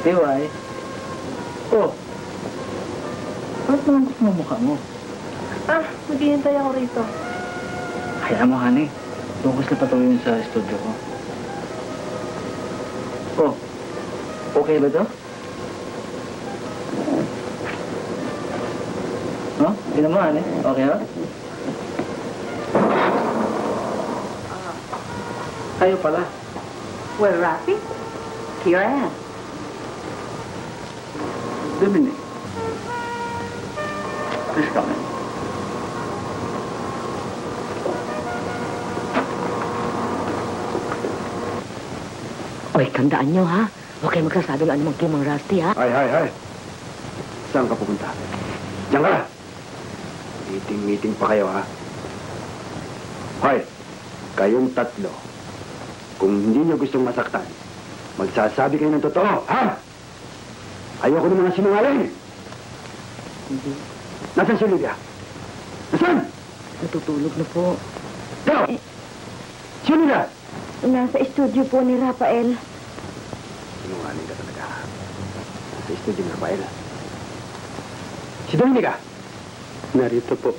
Tiwai? Oh. Bakit naman gusto mo mukha mo? Maghihintay ako rito. Hayaan mo, honey. Doon ko sila patuloyin sa studio ko. Oh. Okay ba to? No? Tingnan mo, honey. Okay ba? Kayo pala. Well, Rafi, here I am. Dominic. Please come in. Oy, tandaan nyo, ha? Huwag kayo magsasabi ng anumang kimang Rusty, ha? Hay. Saan ka pupunta? Diyan ka! Meeting pa kayo, ha? Hoy, kayong tatlo. Kung hindi nyo gustong masaktan, magsasabi kayo ng totoo, ha? Ayoko ng mga sinungaling! Hindi. Nasaan si Olivia? Nasaan? Natutulog na po. Teo! Si Olivia! Nasa studio po ni Rafael. Sinungaling ka talaga. Nasa studio ni Rafael. Si Dominica! Narito po.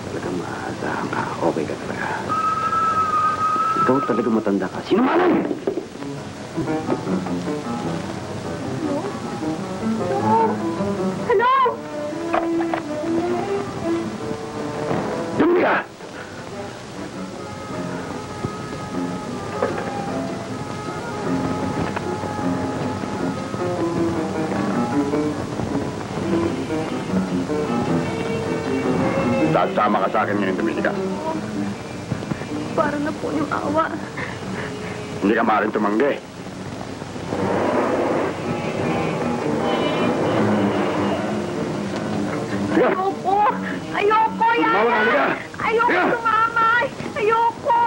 Talagang maasahan ka. Okay ka talaga. Ikaw talaga matanda ka. Sinungaling! Hello? Dominica! Sasama ka sa akin ngayon, Dominica. Para na po yung awa. Hindi ka maaaring tumanggi. Ayoko! Ayoko yan! Tumawa ka, halika! Ayoko Halika! sumama! Ayoko!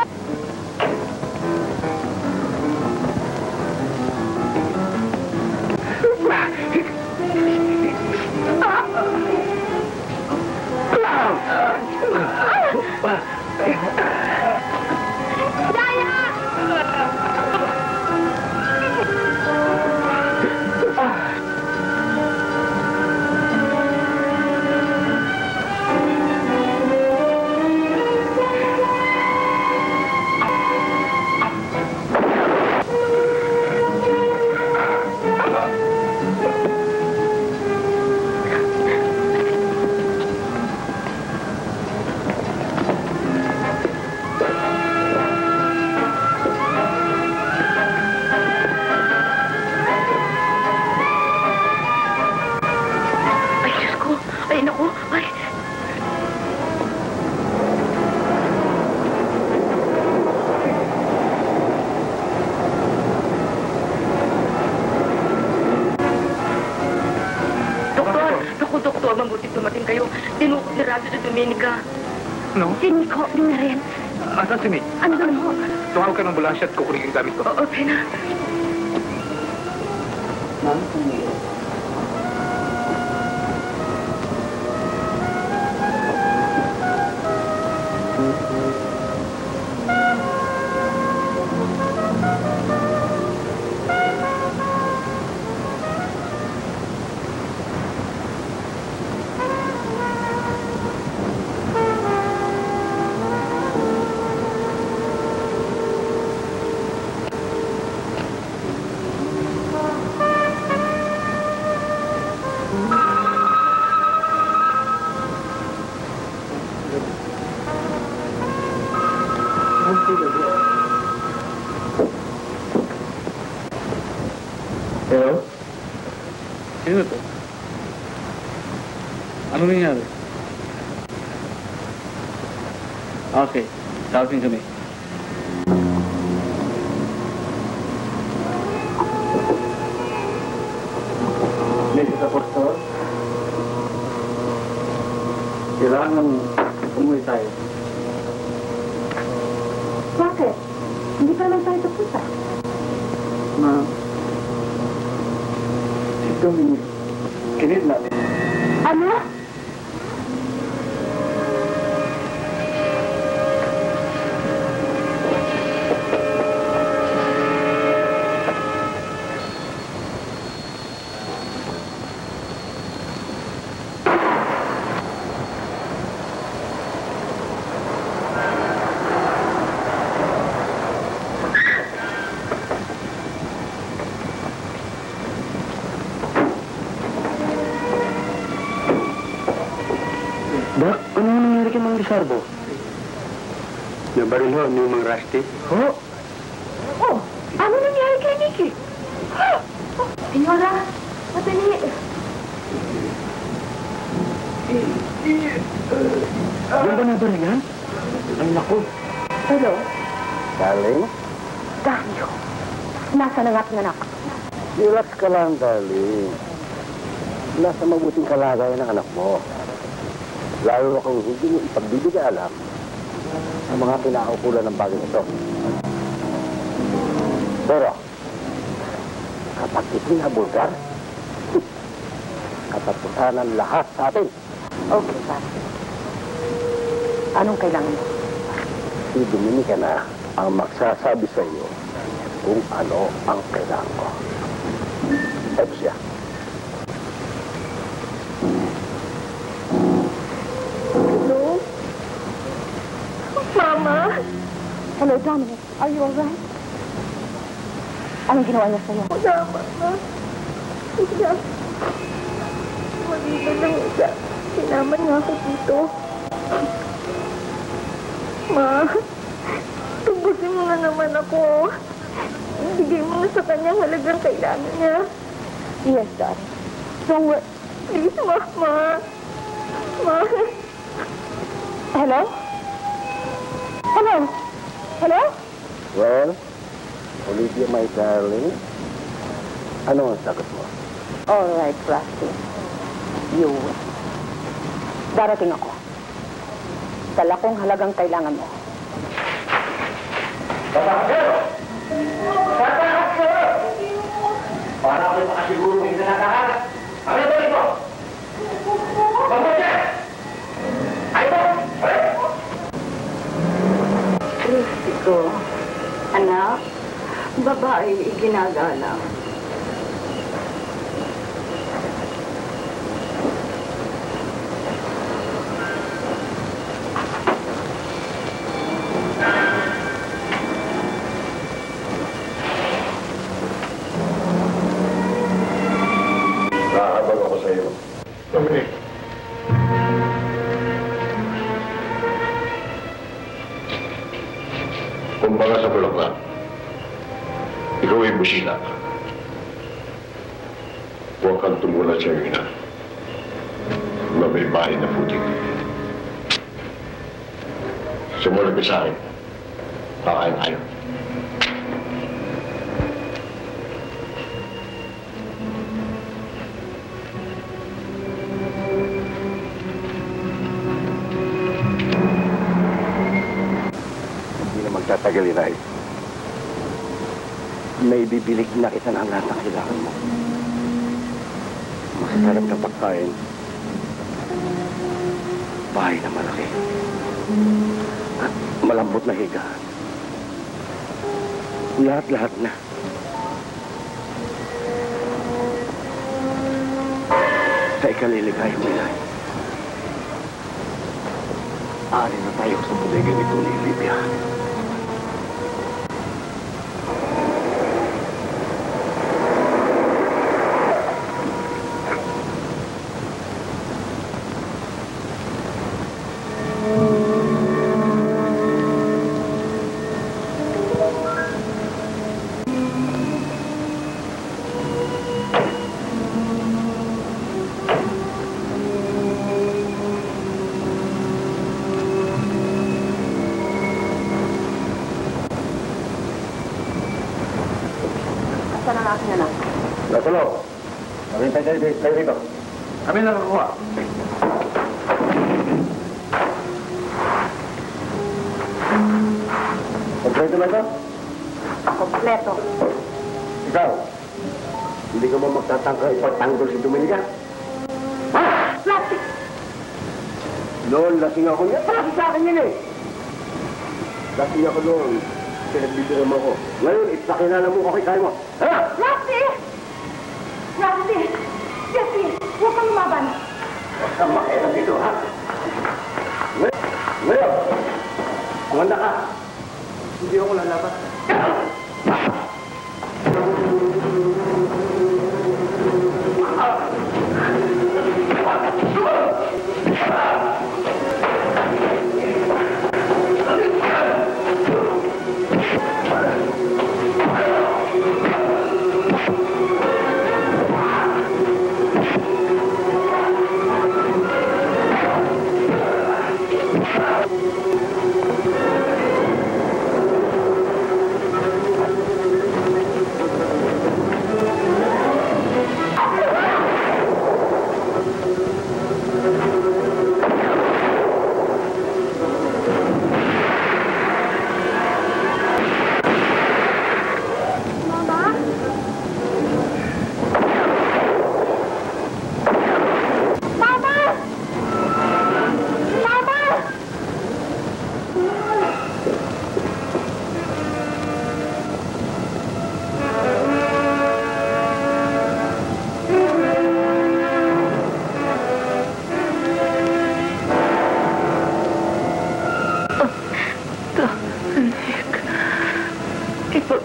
Doktor, mabuti dumating kayo. Tinukot ni Radyo sa Dominica. No? Si Nico, din na rin. Asan si Nick? Andun ho. Tumawag ka ng ambulansya at kukunin yung gamit ko. Okay na. Ma'am? Hello? Sino to? Ano nangyari? Okay, tawagin kami. Mrs. Apostol? Kailangan umuwi tayo. Bakit? Hindi pa naman tayo tapusa. Ma'am, si Dominic, kinidnap. Ano? Sarbo. Nabaril ho ni Mang Rusty? Oh, ano nangyari kay Nicky? Senyora, madali. Yan ba nabaril yan? Ang lako. Hello? Darling? Dario, nasa na nga aking anak? Relax ka lang, darling. Nasa mabuting kalagayan ng anak mo. Lalo na kung hindi mo ipagbibigay alam ang mga kinakaukulan ng bagay ito. Pero, kapag itinabulgar, katapusanan lahat sa atin. Okay, Papi. Anong kailangan mo? Si Dominica na ang magsasabi sa iyo kung ano ang kailangan ko. Ito siya. Hello? Mama? Hello, Dominic. Are you alright? Anong ginawa niya sa'yo? Wala, Mama. Wala. Maliban lang siya. Sinama niya ako dito. Ma, tubusin mo na naman ako. Ibigay mo na sa kanya halagang kailangan niya. Yes, darling. Don't worry. Please, Ma. Ma. Hello? Hello? Hello? Well, Olivia, my darling, ano ang sagot mo? All right, Rusty. You win. Darating ako. Dala kong halagang kailangan mo. Babakero! Babakero! Para ako'y makasiguro hindi na nakaharap. Ano ba ito? Mabuti! Ay mo! Kristi ko. Anak, babae iginagalang. Nakahabag ako sa iyo. Dominic. Kumbaga sa bulaklak, ikaw ay busina. Huwag kang tumulat sa iyong ina na may bahay na putik. Sumunod ka sa akin. Kakain tayo. Tatagalin ay may bibilig na kita ng lahat ng kailangan mo. Masarap na pagkain. Bahay na malaki. At malambot na higaan. Lahat-lahat na. Sa ikaliligay mo yan. Ari na tayo sa bodega nito ni Olivia. Nasa loob. Maghintay tayo dito. Kami na nakuha. Kompleto na ito? Kompleto. Ikaw, hindi ka ba magtatangka ipagtanggol si Dominica? Ha? Plastic! Noon, lasing ako niya. Palagi sa akin yun eh. Lasing ako noon. Pinagbibira mo ako. Ngayon, ipakilala mo ako kay kaya mo. Ha? Rusty! Rusty! Jesse! Huwag kang lumaban! Huwag kang makialam dito, ha? Ngayon, kumanda ka. Hindi ako lalaban. Ito,